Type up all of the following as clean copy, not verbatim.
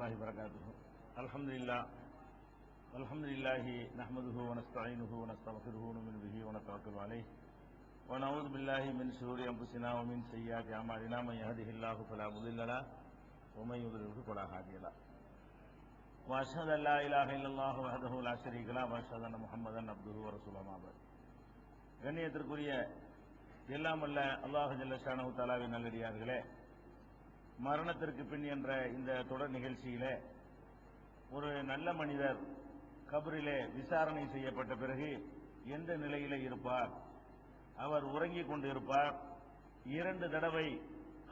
الله وبركاته. الحمد لله نحمده ونستعينه ونستغفره ونؤمن به ونتوكل عليه ونعوذ بالله من شرور انفسنا ومن سيئات اعمالنا من يهده الله فلا مضل له ومن يضلل فلا هادي له واشهد ان لا اله الا الله وحده لا شريك له واشهد ان محمدا عبده ورسوله ما بعد. கண்ணியத்திற்குரிய எல்லாம் வல்ல அல்லாஹ் ஜல்ல ஷானஹு தஆலாவின் நல்லடியார்களே, மரணத்திற்கு பின் என்ற இந்த தொடர் நிகழ்ச்சியிலே ஒரு நல்ல மனிதர் கபரிலே விசாரணை செய்யப்பட்ட பிறகு எந்த நிலையிலே இருப்பார், அவர் உறங்கிக் கொண்டு இருப்பார், 2 தடவை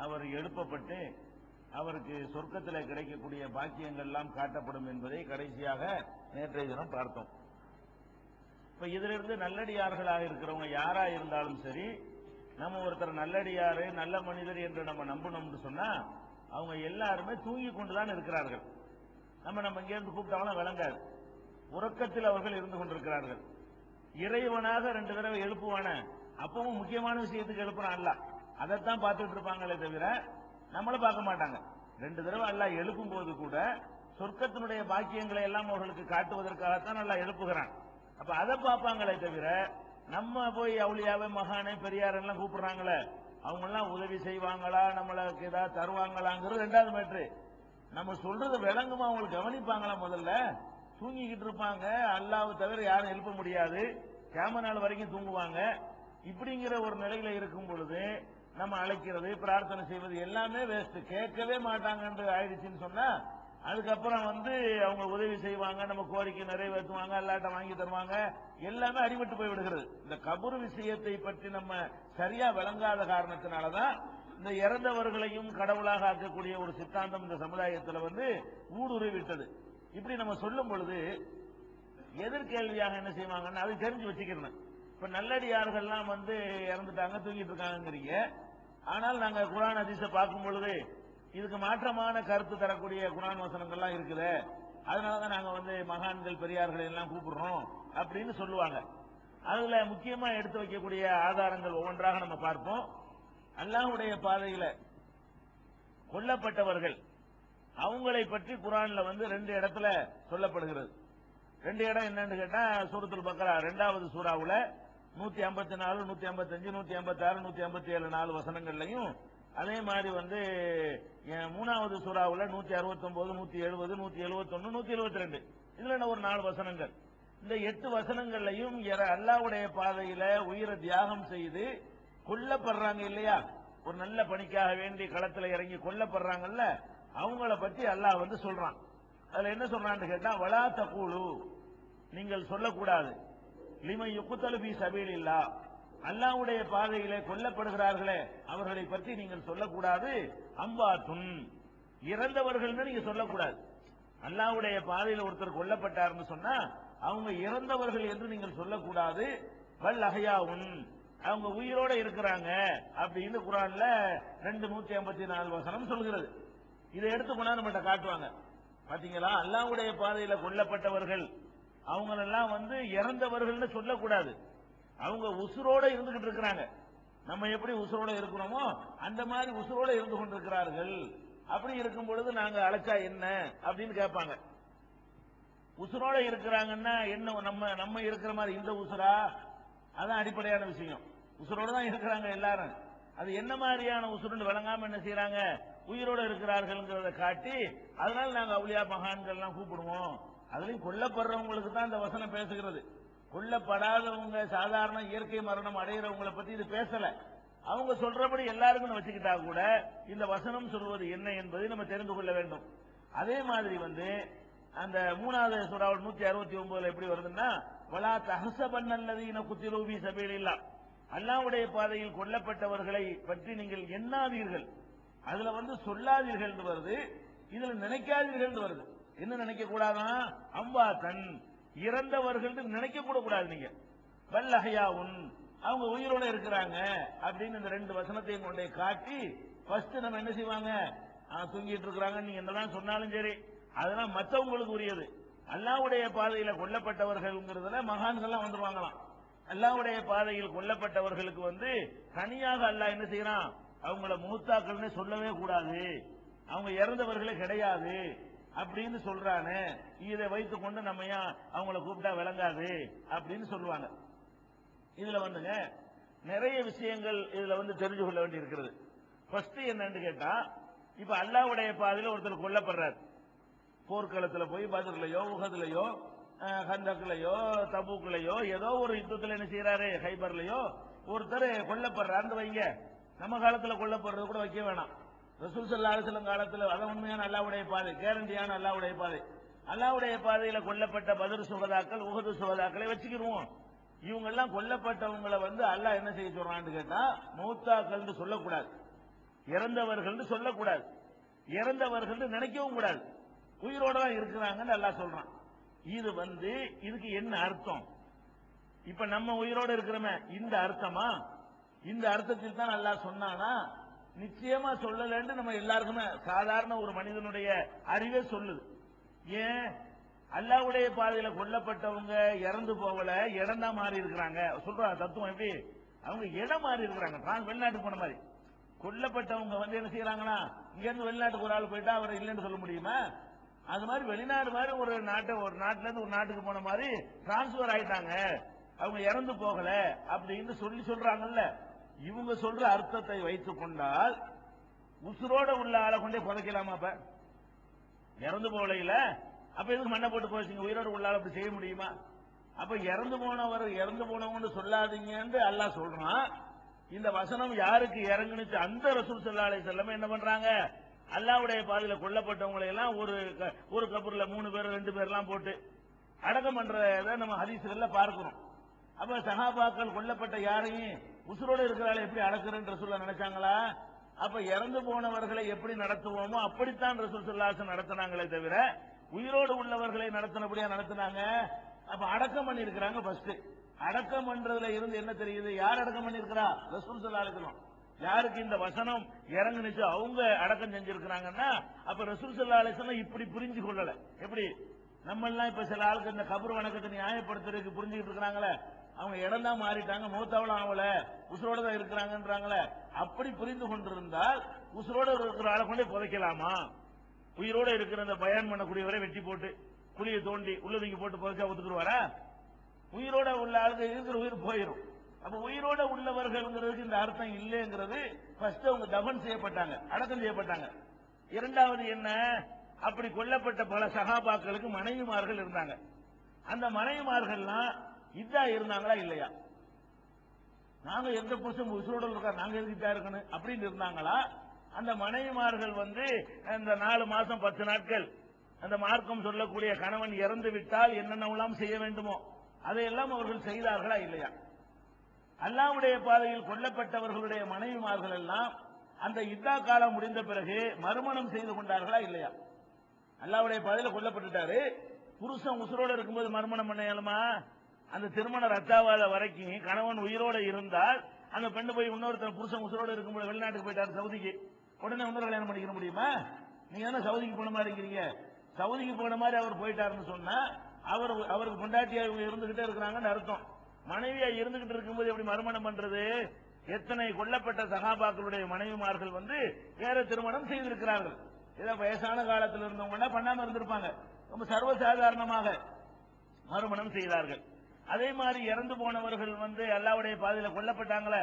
அவர் எழுப்பப்பட்டு அவருக்கு சொர்க்கத்தில் கிடைக்கக்கூடிய பாக்கியங்கள் எல்லாம் காட்டப்படும் என்பதை கடைசியாக நேற்றைய தினம் பார்த்தோம். இப்ப இதிலிருந்து நல்லடியார்களாக இருக்கிறவங்க யாரா இருந்தாலும் சரி, நம்ம ஒருத்தர் நல்லடியாரு நல்ல மனிதர் என்று நம்ம நம்பணும்னு சொன்னா அவங்க எல்லாருமே தூங்கி கொண்டுதான் இருக்கிறார்கள். நம்ம இங்கிருந்து கூப்பிட்டாலும் விளங்காது, உறக்கத்தில் அவர்கள் இருந்து கொண்டிருக்கிறார்கள். இறைவனாக 2 தடவை எழுப்புவான, அப்பவும் முக்கியமான விஷயத்துக்கு எழுப்புறான் அல்ல, அதைத்தான் பார்த்துட்டு இருப்பாங்களே தவிர நம்மளும் பார்க்க மாட்டாங்க. 2 தடவை அல்லாஹ் எழுப்பும் போது கூட சொர்க்கத்தினுடைய பாக்கியங்களை எல்லாம் அவர்களுக்கு காட்டுவதற்காகத்தான் அல்லாஹ் எழுப்புகிறான். அப்ப அதை பார்ப்பாங்களே தவிர நம்ம போய் அவுளியாவே மகானே பெரியார் எல்லாம் கூப்பிடுறாங்களே, அவங்க எல்லாம் உதவி செய்வாங்களா, நம்மளுக்கு ஏதாவது தருவாங்களாங்கிறது 2வது மேட்ரு. நம்ம சொல்றது விளங்குமா, அவங்களுக்கு கவனிப்பாங்களா? முதல்ல தூங்கிக்கிட்டு இருப்பாங்க, அல்லாஹ்வை தவிர யாரும் எழுப்ப முடியாது, கியாமத் நாள் வரைக்கும் தூங்குவாங்க. இப்படிங்கிற ஒரு நிலையில இருக்கும் பொழுது நம்ம அழைக்கிறது பிரார்த்தனை செய்வது எல்லாமே வேஸ்ட், கேட்கவே மாட்டாங்க என்று ஆயிடுச்சுன்னு சொன்னா அதுக்கப்புறம் அவங்க உதவி செய்வாங்க, நம்ம கோரிக்கை நிறைவேற்றுவாங்க, அல்லாட்ட வாங்கி தருவாங்க, எல்லாமே அடிபட்டு போய் விடுகிறது. இந்த கபர் விஷயத்தை பற்றி நம்ம சரியா விளங்காத காரணத்தினாலதான் இந்த இறந்தவர்களையும் கடவுளாக ஆக்கக்கூடிய ஒரு சித்தாந்தம் இந்த சமுதாயத்தில் ஊடுருவி விட்டது. இப்படி நம்ம சொல்லும் பொழுது எதிர்கேள்வியாக என்ன செய்வாங்கன்னு அது தெரிஞ்சு வச்சுக்கிறேன். இப்ப நல்லடியார்கள்லாம் இறந்துட்டாங்க, தூங்கிட்டு இருக்காங்கிறீங்க. ஆனால் நாங்க குர்ஆன் ஹதீஸை பார்க்கும் பொழுது இதுக்கு மாற்றமான கருத்து தரக்கூடிய குர்ஆன் வசனங்கள்லாம் இருக்குது, அதனாலதான் நாங்க மகான்கள் பெரியார்களை எல்லாம் கூப்பிடுறோம் அப்படின்னு சொல்லுவாங்க. அதுல முக்கியமா எடுத்து வைக்கக்கூடிய ஆதாரங்கள் ஒவ்வொன்றாக நம்ம பார்ப்போம். அல்லாஹ்வுடைய பாதையில கொல்லப்பட்டவர்கள் அவங்களை பற்றி குர்ஆன்ல 2 இடத்துல சொல்லப்படுகிறது. 2 இடம் என்னன்னு கேட்டா, சூரத்துல் பக்ரா 2வது சூறாவுல 154, 155, 156, 157 4 வசனங்கள்லையும், அதே மாதிரி 3வது சூறாவுல 169, 170, 171, 172 இதுல ஒரு 4 வசனங்கள். இந்த 8 வசனங்கள்லையும் அல்லாஹ்வுடைய பாதையில உயிரை தியாகம் செய்து கொல்லப்படுறாங்க இல்லையா, ஒரு நல்ல பணிக்காக வேண்டி களத்துல இறங்கி கொல்லப்படுறாங்கல்ல, அவங்கள பற்றி அல்லாஹ் சொல்றான். அதுல என்ன சொல்றான்னு கேட்டா, வலா தகூலு, நீங்கள் சொல்லக்கூடாது, லிமன் யுக்தலு ஃபீ சபீலில்லாஹ், அல்லாஹ்வுடைய பாதையிலே கொல்லப்படுகிறார்களே அவர்களை பற்றி நீங்கள் சொல்லக்கூடாது, அம்பாத்துன், இறந்தவர்கள் நீங்க சொல்லக்கூடாது. அல்லாஹ்வுடைய பாதையில் ஒருத்தர் கொல்லப்பட்டார்னு சொன்னா அவங்க இறந்தவர்கள் என்று நீங்கள் சொல்லக்கூடாது. வல் அஹ்யாவுன், அவங்க உயிரோட இருக்கிறாங்க அப்படின்னு குர்ஆன்ல 154 வசனம் சொல்கிறது. இதை எடுத்து கொண்டா நம்மகிட்ட காட்டுவாங்க. பாத்தீங்களா, அல்லாஹ்வுடைய பாதையில கொல்லப்பட்டவர்கள் அவங்களெல்லாம் இறந்தவர்கள் சொல்லக்கூடாது, அவங்க உசுரோட இருந்துகிட்டு இருக்கிறாங்க. நம்ம எப்படி உசுரோட இருக்கிறோமோ அந்த மாதிரி உசுரோட இருந்து கொண்டிருக்கிறார்கள். அப்படி இருக்கும் பொழுது நாங்க அழைச்சா என்ன அப்படின்னு கேட்பாங்க. உசுரோட இருக்கிறாங்கன்னா என்ன, நம்ம இருக்கிற மாதிரி இந்த உசுரா, அதான் அடிப்படையான விஷயம். உசுரோட தான் இருக்கிறாங்க எல்லாரும், அது என்ன மாதிரியான உசுருன்னு விளங்காம என்ன செய்யறாங்க, உயிரோட இருக்கிறார்கள் காட்டி, அதனால நாங்க அவுலியா மகான்கள் எல்லாம் கூப்பிடுவோம். அதுலயும் கொல்லப்படுறவங்களுக்கு தான் இந்த வசனம் பேசுகிறது. கொல்லப்படாதவங்க சாதாரண இயற்கை மரணம் அடைகிறவங்களை பத்தி இது பேசல. அவங்க சொல்றபடி எல்லாருக்கும் வச்சுக்கிட்டா கூட இந்த வசனம் சொல்வது என்ன என்பதை நம்ம தெரிந்து கொள்ள வேண்டும். அதே மாதிரி அந்த 3வது சூறாவில் 169 எப்படி வருதுன்னா, வலா தஹஸபன்னல்லதீன குத்திலூ ஃபீ சபீலில்லாஹ், அல்லாஹ்வுடைய பாதையில் கொல்லப்பட்டவர்களை பற்றி நீங்கள் எண்ணாதீர்கள். அதுல சொல்லாதீர்கள் வருது, இதுல நினைக்காதீர்கள் வருது. என்ன நினைக்க கூடாதான், அம்பாத்தன், இறந்தவர்கள் நினைக்க கூட கூடாது நீங்க. வல் அஹ்யாவுன், அவங்க உயிரோட இருக்கிறாங்க அப்படின்னு இந்த 2 வசனத்தையும் கொண்டே காட்டி ஃபர்ஸ்ட் நம்ம என்ன செய்வாங்க, தூங்கிட்டு இருக்கிறாங்க நீங்க என்னதான் சொன்னாலும் சரி அதெல்லாம் மற்றவங்களுக்கு உரியது. அல்லாஹ்வுடைய பாதையில கொல்லப்பட்டவர்கள்ங்கிறதுல மகான்கள்லாம் வந்துருவாங்களாம். அல்லாஹ்வுடைய பாதையில் கொல்லப்பட்டவர்களுக்கு தனியாக அல்லாஹ் என்ன செய்யறான், அவங்கள மூத்தாக்கள்னு சொல்லவே கூடாது, அவங்க இறந்தவர்களே கிடையாது அப்படின்னு சொல்றானே, இதை வைத்துக் கொண்டு நம்ம ஏன் அவங்கள கூப்பிட்டா விளங்காது அப்படின்னு சொல்லுவாங்க. இதுல வந்துங்க நிறைய விஷயங்கள் இதுல வந்து தெரிஞ்சு கொள்ள வேண்டி இருக்கிறது. ஃபர்ஸ்ட் என்னன்னு கேட்டா, இப்ப அல்லாஹ்வுடைய பாதையில ஒருத்தர் கொல்லப்படுறார். போர்க்களத்துல போய் பத்ர்லயோ உஹதுலயோ கந்தக்லயோ தபூக்லயோ ஏதோ ஒரு யுத்தத்துல என்ன செய்யறாரு, ஹைபர்லயோ ஒருத்தர் கொல்லப்படுறான்னு வைங்க. நம்ம காலத்துல கொல்லப்படுறது கூட வைக்க வேணாம். ரசூல் ஸல்லல்லாஹு அலைஹி வஸல்லம் காலத்துல அத உண்மையான அல்லாஹ்வுடைய பாதை, கேரண்டியான அல்லாஹ்வுடைய பாதை. அல்லாஹ்வுடைய பாதையில கொல்லப்பட்ட பத்ர் சுஹதாக்கள் உஹது சுஹதாக்களை வச்சுக்கிருவோம். இவங்க எல்லாம் கொல்லப்பட்டவங்களை வந்து அல்லாஹ் என்ன செய்ய சொல்றான்னு கேட்டா, மௌத்தாக்கள் சொல்லக்கூடாது, இறந்தவர்கள் சொல்லக்கூடாது, இறந்தவர்கள் நினைக்கவும் கூடாது, உயிரோட தான் இருக்கிறாங்கன்னு அல்லாஹ் சொல்றான். இது வந்து இதுக்கு என்ன அர்த்தம்? இப்ப நம்ம உயிரோட இருக்கிறோமே, இந்த அர்த்தமா? இந்த அர்த்தத்தில் தான் அல்லாஹ் சொன்னானா? நிச்சயமா சொல்லலன்னு நம்ம எல்லாருக்குமே சாதாரண ஒரு மனிதனுடைய அறிவே சொல்லுது. ஏன்? அல்லாஹ்வுடைய பாதையில கொல்லப்பட்டவங்க இறந்து போகல, இடம் தான் மாறி இருக்கிறாங்க. சொல்ற தத்துவம் எப்படி? அவங்க இடம் மாறி இருக்கிறாங்க. வெளிநாட்டுக்கு போன மாதிரி கொல்லப்பட்டவங்க வந்து என்ன செய்யறாங்கன்னா, இங்க இருந்து வெளிநாட்டுக்கு ஒரு ஆள் போயிட்டா அவர் இல்லைன்னு சொல்ல முடியுமா? அது மாதிரி வெளிநாடு மாதிரி ஒரு நாட்டுல இருந்து ஒரு நாட்டுக்கு போன மாதிரி டிரான்ஸ்பர் ஆயிட்டாங்க, அவங்க இறந்து போகல அப்படின்னு சொல்றாங்கல்ல. இவங்க சொல்ற அர்த்தத்தை வைத்துக் கொண்டால் உசுரோட உள்ள ஆளை கொண்டே புதைக்கலாமா? அப்ப இறந்து போகல, அப்ப எதுக்கு மண்ணை போட்டு போச்சுங்க? உயிரோட உள்ள ஆள் அப்படி செய்ய முடியுமா? அப்ப இறந்து போனவங்க சொல்லாதீங்கன்னு அல்லாஹ் சொல்றான். இந்த வசனம் யாருக்கு இறங்குனுச்சு? அந்த ரசூல் ஸல்லல்லாஹு அலைஹி வஸல்லம் என்ன பண்றாங்க, அல்லாஹ்வுடைய பாதையில கொல்லப்பட்டவங்களை எல்லாம் ஒரு கபர்ல 3 பேர் 2 பேர்லாம் போட்டு அடக்கம் பண்றத நம்ம ஹதீஸ்கள்ல பார்க்கிறோம். அப்ப சஹாபாக்கள் கொல்லப்பட்ட யாரையும் உசுரோடு இருக்கிறாள் எப்படி அடக்குறேன்னு ரசூலுல்லாஹ் நினைச்சாங்களா? அப்ப இறந்து போனவர்களை எப்படி நடத்துவோமோ அப்படித்தான் ரசூல் ஸல்லல்லாஹு அலைஹி வஸல்லம் நடத்தினாங்களே தவிர உயிரோடு உள்ளவர்களை நடத்தினபடியா நடத்தினாங்க. அப்ப அடக்கம் பண்ணி இருக்கிறாங்க. ஃபர்ஸ்ட் அடக்கம் பண்றதுல இருந்து என்ன தெரியுது? யார் அடக்கம் பண்ணிருக்கிறா? ரசூல் ஸல்லல்லாஹு அலைஹி வஸல்லம். யாருக்கு இந்த வசனம் இறங்குனுச்சு அவங்க அடக்கம் செஞ்சிருக்கிறாங்கன்னா, அப்ப ரசூல் ஸல்லல்லாஹு அலைஹி வஸல்லம் இப்படி புரிஞ்சு கொள்ளல. எப்படி நம்ம எல்லாம் இப்ப சில ஆளுக்கு இந்த கபர் வணக்கத்தை நியாயப்படுத்துறதுக்கு புரிஞ்சுக்கிட்டு இருக்கிறாங்களே, அவங்க இடம் தான் மாறிட்டாங்க, மூத்தாவளம் ஆகல, உசுரோட தான் இருக்கிறாங்கன்றாங்களே, அப்படி புரிந்து கொண்டிருந்தால் உசுரோட இருக்கிற ஆளை கொண்டே புதைக்கலாமா? உயிரோட இருக்கிற அந்த பயான் பண்ணக்கூடியவரை வெட்டி போட்டு குழியை தோண்டி உள்ளதுக்கு போட்டு புதைச்சா ஒத்துக்குருவாரா? உயிரோட உள்ள ஆளுக்கு இருக்கிற உயிர் போயிடும். அப்ப உயிரோட உள்ளவர்கள்ங்கிறதுக்கு இந்த அர்த்தம் இல்லைங்கிறது ஃபர்ஸ்ட் அவங்க தபன் செய்யப்பட்டாங்க, அடக்கம் செய்யப்பட்டாங்க. இரண்டாவது என்ன, அப்படி கொல்லப்பட்ட பல சகாபாக்களுக்கு மனைவிமார்கள் இருந்தாங்க. அந்த மனைவிமார்கள்லாம் இதா இருந்தாங்களா இல்லையா? நாங்க எந்த புருஷன் உசுரோட இருக்கா, நாங்க எதுக்கிட்டா இருக்கணும் அப்படின்னு இருந்தாங்களா? அந்த மனைவிமார்கள் வந்து இந்த 4 மாசம் 10 நாட்கள் அந்த மார்க்கம் சொல்லக்கூடிய கணவன் இறந்து விட்டால் என்னென்னலாம் செய்ய வேண்டுமோ அதையெல்லாம் அவர்கள் செய்தார்களா இல்லையா? அல்லாஹ்வுடைய பாதையில் கொல்லப்பட்டவர்களுடைய மனைவிமார்கள் எல்லாம் அந்த இத்தா காலம் முடிந்த பிறகு மறுமணம் செய்து கொண்டார்களா இல்லையா? அல்லாஹ்வுடைய பாதையில கொல்லப்பட்டுட்டாரு, புருஷன் உசுரோட இருக்கும்போது மறுமணம் பண்ண இயலுமா? அந்த திருமணம் ரத்தாவாத வரைக்கும் கணவன் உயிரோட இருந்தால் அந்த பெண்ணு போய் இன்னொருத்தர் புருஷன் உசுரோட இருக்கும்போது வெளிநாட்டுக்கு போயிட்டாரு சவுதிக்கு, உடனே இன்னொரு கல்யாணம் பண்ணிக்க முடியுமா? நீங்க என்ன சவுதிக்கு போன மாதிரி இருக்கிறீங்க? சவுதிக்கு போன மாதிரி அவர் போயிட்டாருன்னு சொன்னா அவருக்கு பொண்டாட்டியா இவங்க இருந்துகிட்டே இருக்கிறாங்கன்னு அர்த்தம். மனைவியா இருந்துகிட்டு இருக்கும்போது எப்படி மறுமணம் பண்றது? எத்தனை கொல்லப்பட்ட சகாபாக்களுடைய மனைவிமார்கள் வந்து வேற திருமணம் செய்திருக்கிறார்கள். ஏதோ வயசான காலத்தில் இருந்தவங்க பண்ணாம இருந்திருப்பாங்க, ரொம்ப சர்வசாதாரணமாக மறுமணம் செய்தார்கள். அதே மாதிரி இறந்து போனவர்கள் வந்து அல்லாஹ்வுடைய பாதையில கொல்லப்பட்டாங்களே,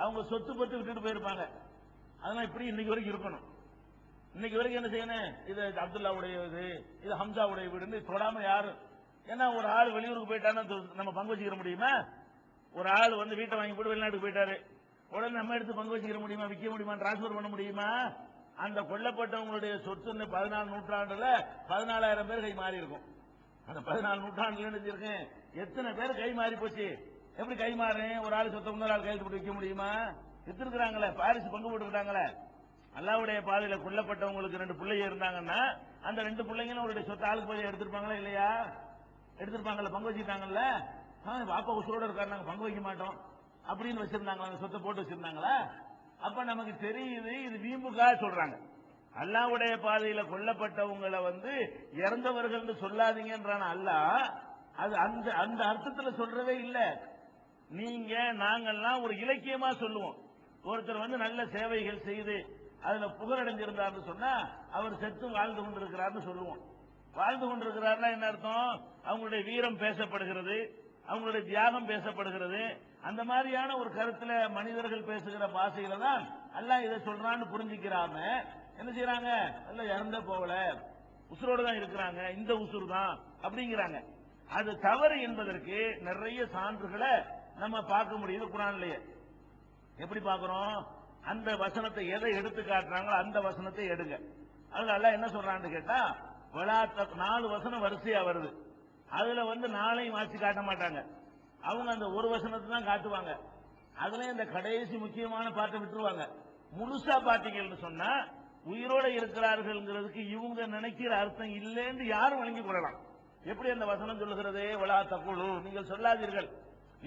அவங்க சொத்து பத்து விட்டுட்டு போயிருப்பாங்க. அதெல்லாம் இப்படி இன்னைக்கு வரைக்கும் இருக்கணும். இன்னைக்கு வரைக்கும் என்ன செய்யணும்? இது அப்துல்லாவுடைய வீடு, இது ஹம்சாவுடைய வீடுன்னு தொடாம யாரும். ஏன்னா ஒரு ஆள் வெளியூருக்கு போயிட்டான்னா நம்ம பங்கு வச்சுக்கிற முடியுமா? ஒரு ஆள் வந்து வீட்டை வாங்கி போட்டு வெளிநாட்டுக்கு போயிட்டாரு, உடனே நம்ம எடுத்து பங்கு வச்சுக்கிற முடியுமா? விற்க முடியுமா? டிரான்ஸ்பர் பண்ண முடியுமா? அந்த கொல்லப்பட்டவங்களுடைய சொத்து 14 நூற்றாண்டுல 14,000 பேர் கை மாறி இருக்கும். அந்த 14 நூற்றாண்டுல நினைச்சிருக்கேன் எத்தனை பேர் கை மாறி போச்சு. எப்படி கை மாறேன்? ஒரு ஆள் சொத்தை இன்னொரு ஆள் கையில் போட்டு விற்க முடியுமா? வித்துருக்காங்களே, பாரிஸ் பங்கு போட்டுக்கிட்டாங்களே. அல்லாஹ்வுடைய பாதையில கொல்லப்பட்டவங்களுக்கு 2 பிள்ளைங்க இருந்தாங்கன்னா அந்த 2 பிள்ளைங்களும் அவருடைய சொத்தை ஆளுக்கு போய் எடுத்திருப்பாங்களா இல்லையா? எடுத்திருப்பாங்கல்ல, பங்கு வச்சுக்கிட்டாங்கல்ல. பாப்பா உசுரோட இருக்காரு, நாங்க பங்கு வைக்க மாட்டோம் அப்படின்னு வச்சிருந்தாங்களா? அந்த சொத்தை போட்டு வச்சிருந்தாங்களா? அப்ப நமக்கு தெரியுது இது வீம்புக்காக சொல்றாங்க. அல்லாஹ்வுடைய பாதையில கொல்லப்பட்டவங்களை வந்து இறந்தவர்கள் சொல்லாதீங்கன்றான அல்லாஹ், அது அந்த அர்த்தத்துல சொல்றதே இல்ல. நீங்க நாங்கெல்லாம் ஒரு இலக்கியமா சொல்லுவோம். ஒருத்தர் வந்து நல்ல சேவைகள் செய்து அதுல புகழடைஞ்சிருந்தார்னு சொன்னா அவர் செத்து வாழ்ந்து கொண்டிருக்கிறார்னு சொல்லுவோம். வாழ்ந்து கொண்டிருக்கிறார்னா என்ன அர்த்தம்? அவங்களுடைய வீரம் பேசப்படுகிறது, அவங்களுடைய தியாகம் பேசப்படுகிறது. அந்த மாதிரியான ஒரு கருத்துல மனிதர்கள் பேசுகிற பாஷையில தான் அல்லாஹ் இதை சொல்றான்னு புரிஞ்சுக்கிறாம என்ன செய்யறாங்க? அல்ல இறந்த போகல, உசுரோடு தான் இருக்கிறாங்க, இந்த உசுறு தான் அப்படிங்கிறாங்க. அது தவறு என்பதற்கு நிறைய சான்றுகளை நம்ம பார்க்க முடியுது குர்ஆன்லயே. எப்படி பார்க்கிறோம்? அந்த வசனத்தை எதை எடுத்து காட்டுறாங்களோ அந்த வசனத்தை எடுங்க. அதுல அல்லாஹ் என்ன சொல்றான்னு கேட்டா, 4 வசனம் வரிசையா வருது. அதுல நாளையும் வாசி காட்ட மாட்டாங்க. அவங்க அந்த ஒரு வசனத்தை தான் காட்டுவாங்க. அதுலயும் இந்த கடைசி முக்கியமான பாட்டை விட்டுருவாங்க. முழுசா பாத்தீங்கன்னு சொன்னா உயிரோட இருக்கிறார்கள்ங்கிறதுக்கு இவங்க நினைக்கிற அர்த்தம் இல்லைன்னு யாரும் வழங்கி கொள்ளலாம். எப்படி அந்த வசனம் சொல்லுகிறது? வலா தகுலு, நீங்கள் சொல்லாதீர்கள்,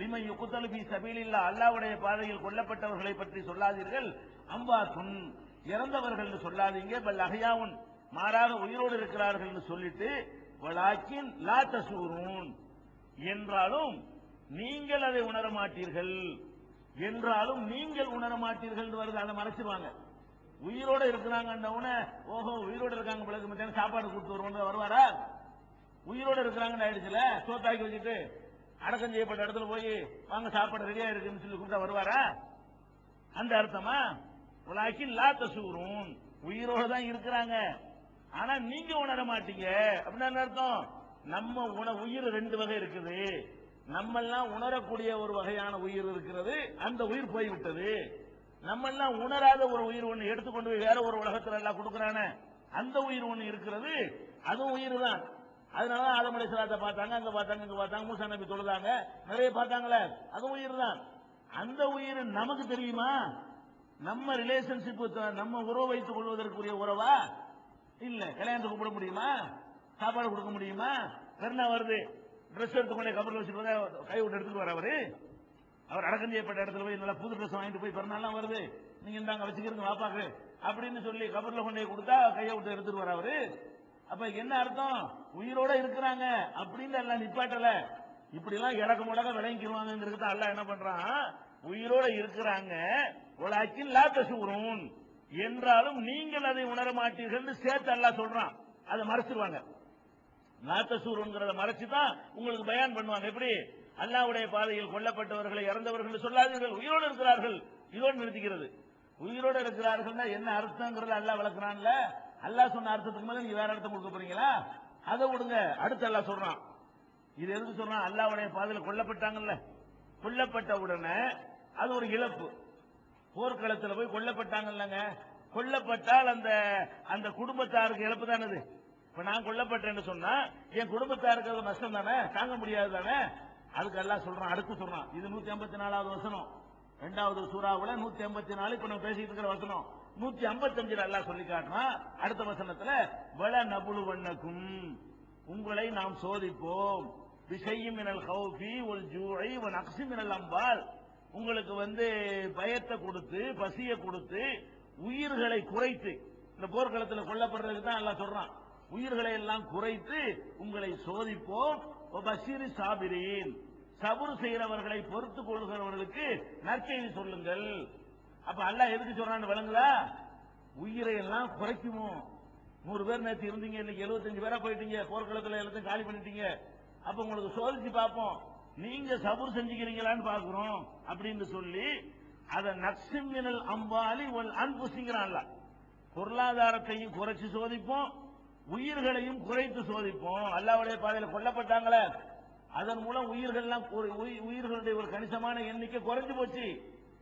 லிமை யுக்தலு ஃபீ சபீலில்லாஹ், அல்லாஹ்வுடைய பாதையில் கொல்லப்பட்டவர்களை பற்றி சொல்லாதீர்கள், அம்பாத்துன், இறந்தவர்கள் சொல்லாதீங்க, பல் அஹ்யாவுன், மாறாக உயிரோடு இருக்கிறார்கள் என்று சொல்லிட்டு வலாக்கின் லா தசூரூன், என்றாலும் நீங்கள் அதை உணர மாட்டீர்கள், என்றாலும் நீங்கள் உணர மாட்டீர்கள் வருது. அதை மறைச்சிருவாங்க. உயிரோட இருக்கிறாங்க, ஓஹோ உயிரோட இருக்காங்க, பிள்ளைக்கு மத்தியானம் சாப்பாடு கொடுத்து வருவாங்க, வருவாரா? உயிரோட இருக்கிறாங்கன்னு ஆயிடுச்சுல, சோத்தாக்கி வச்சுட்டு அடக்கம் செய்யப்பட்ட இடத்துல போய் வாங்க சாப்பாடு ரெடியா இருக்குன்னு சொல்லி கூப்பிட்டா வருவாரா? அந்த அர்த்தமா? வலாக்கின் லா தசூரூன், உயிரோட தான் இருக்கிறாங்க, ஆனா நீங்க உணர மாட்டீங்க அப்படின்னு அர்த்தம். நம்ம உயிர் 2 வகை இருக்குது. நம்ம எல்லாம் உணரக்கூடிய ஒரு வகையான உயிர் இருக்கிறது, அந்த உயிர் போய்விட்டது. நம்ம எல்லாம் உணராத ஒரு உயிர் ஒன்று எடுத்துக்கொண்டு போய் வேற ஒரு உலகத்துல எல்லாம் கொடுக்கறான அந்த உயிர் ஒன்று இருக்கிறது, அதுவும் உயிர் தான். அதனாலதான் ஆதம் அலைஹிஸ்ஸலாத்தை பார்த்தாங்க, அங்க பார்த்தாங்க, இங்க பார்த்தாங்க, மூசா நபி தொழுதாங்க, நிறைய பார்த்தாங்களே, அதுவும் உயிர் தான். அந்த உயிர் நமக்கு தெரியுமா? நம்ம ரிலேஷன்ஷிப், நம்ம உறவு வைத்துக் கொள்வதற்குரிய உறவா? இல்ல. கல்யாணத்துக்கு கூப்பிட முடியுமா? சாப்பாடு கொடுக்க முடியுமா? பெருநா வருது, ட்ரெஸ் எடுத்துக்கொண்டே கபர்ல வச்சுட்டு கை விட்டு எடுத்துட்டு வர அவர் அடக்கம் செய்யப்பட்ட இடத்துல போய் நல்லா புது ட்ரெஸ் வாங்கிட்டு போய் பிறநாள்லாம் வருது, நீங்க இந்தாங்க வச்சுக்கிறீங்க வாப்பாக்கு அப்படின்னு சொல்லி கபர்ல கொண்டே கொடுத்தா கையை விட்டு எடுத்துட்டு வர அவரு. அப்ப என்ன அர்த்தம்? உயிரோட இருக்கிறாங்க அப்படின்னு எல்லாம் நிப்பாட்டல. இப்படி எல்லாம் இலக்க முடக்க விளங்கிடுவாங்கிறது தான் அல்லாஹ் என்ன பண்றான்? உயிரோட இருக்கிறாங்க, வலாக்கின் லா தசூரூன், என்றாலும் நீங்கள் அதை உணர மாட்டீர்கள் சேர்த்து அல்லாஹ் சொல்றான். அதை மறைச்சிருவாங்க. லா தசூரூன்கிறத மறைச்சுதான் உங்களுக்கு பயான் பண்ணுவாங்க. எப்படி? அல்லாஹ்வுடைய பாதையில் கொல்லப்பட்டவர்களை, இறந்தவர்கள் சொல்லாதீர்கள், உயிரோடு இருக்கிறார்கள், இதோடு நிறுத்திக்கிறது. உயிரோடு இருக்கிறார்கள் என்ன அர்த்தங்கிறத அல்லாஹ் விளக்குறான்ல. அல்லாஹ் சொன்ன அர்த்தத்துக்கு மேல நீங்க வேற அர்த்தம் கொடுக்க போறீங்களா? அதை விடுங்க. அடுத்து அல்லாஹ் சொல்றான். இது எதுக்கு சொல்றான்? அல்லாஹ்வுடைய பாதையில் கொல்லப்பட்டாங்கல்ல, கொல்லப்பட்ட உடனே அது ஒரு இழப்பு. போர்க்களத்தில் போய் கொல்லப்பட்டாங்கல்லங்க, கொல்லப்பட்டால் அந்த குடும்பத்தாருக்கு இழப்பு தானே அது. இப்ப நான் கொல்லப்பட்டேன்னு சொன்னா என் குடும்பத்தாருக்கு அது நஷ்டம் தானே, தாங்க முடியாது தானே. அதுக்கு அல்லாஹ் சொல்றான், அடுத்து சொல்றான். இது 154வது வசனம், 2வது சூராவுல 184. இப்ப நம்ம பேசிட்டு இருக்கிற வசனம் 155 அல்லாஹ் சொல்லி காட்டுறான். அடுத்த வசனத்துல வல நபுலுவன்னக்கும், உங்களை நாம் சோதிப்போம், பிஷையின் மினல் கௌஃபி வல் ஜூஇ வ நக்ஸி மினல் அம்வால், உங்களுக்கு பயத்தை கொடுத்து, பசியை கொடுத்து, உயிர்களை குறைத்து, இந்த போர்க்களத்தில் கொல்லப்படுறதுக்கு தான் அல்லாஹ் சொல்றான். உயிர்களை எல்லாம் குறைத்து உங்களை சோதிப்போம். பஷீரி சாபிரீன், சபுர் செய்கிறவர்களை பொறுத்துக் கொள்கிறவர்களுக்கு நற்செய்தி சொல்லுங்கள். அப்ப அல்லாஹ் எதுக்கு சொல்றான்னு விளங்குதா? உயிரை எல்லாம் குறைக்குமோ. 100 பேர் நேற்று இருந்தீங்க, இன்னைக்கு 75 பேரா போயிட்டீங்க, போர்க்களத்தில் எல்லாத்தையும் காலி பண்ணிட்டீங்க. அப்ப உங்களுக்கு சோதிச்சு பார்ப்போம், நீங்க சபுர் செஞ்சுக்கிறீங்களான்னு பாக்குறோம் அப்படின்னு சொல்லி அதை நக்ஸிமினல் அம்பாலி அன்புசிங்கிறான்ல. பொருளாதாரத்தையும் குறைச்சு சோதிப்போம், உயிர்களையும் குறைத்து சோதிப்போம். அல்லாஹ்வுடைய பாதையில் கொல்லப்பட்டாங்களே, அதன் மூலம் உயிர்களுடைய ஒரு கணிசமான எண்ணிக்கை குறைஞ்சு போச்சு.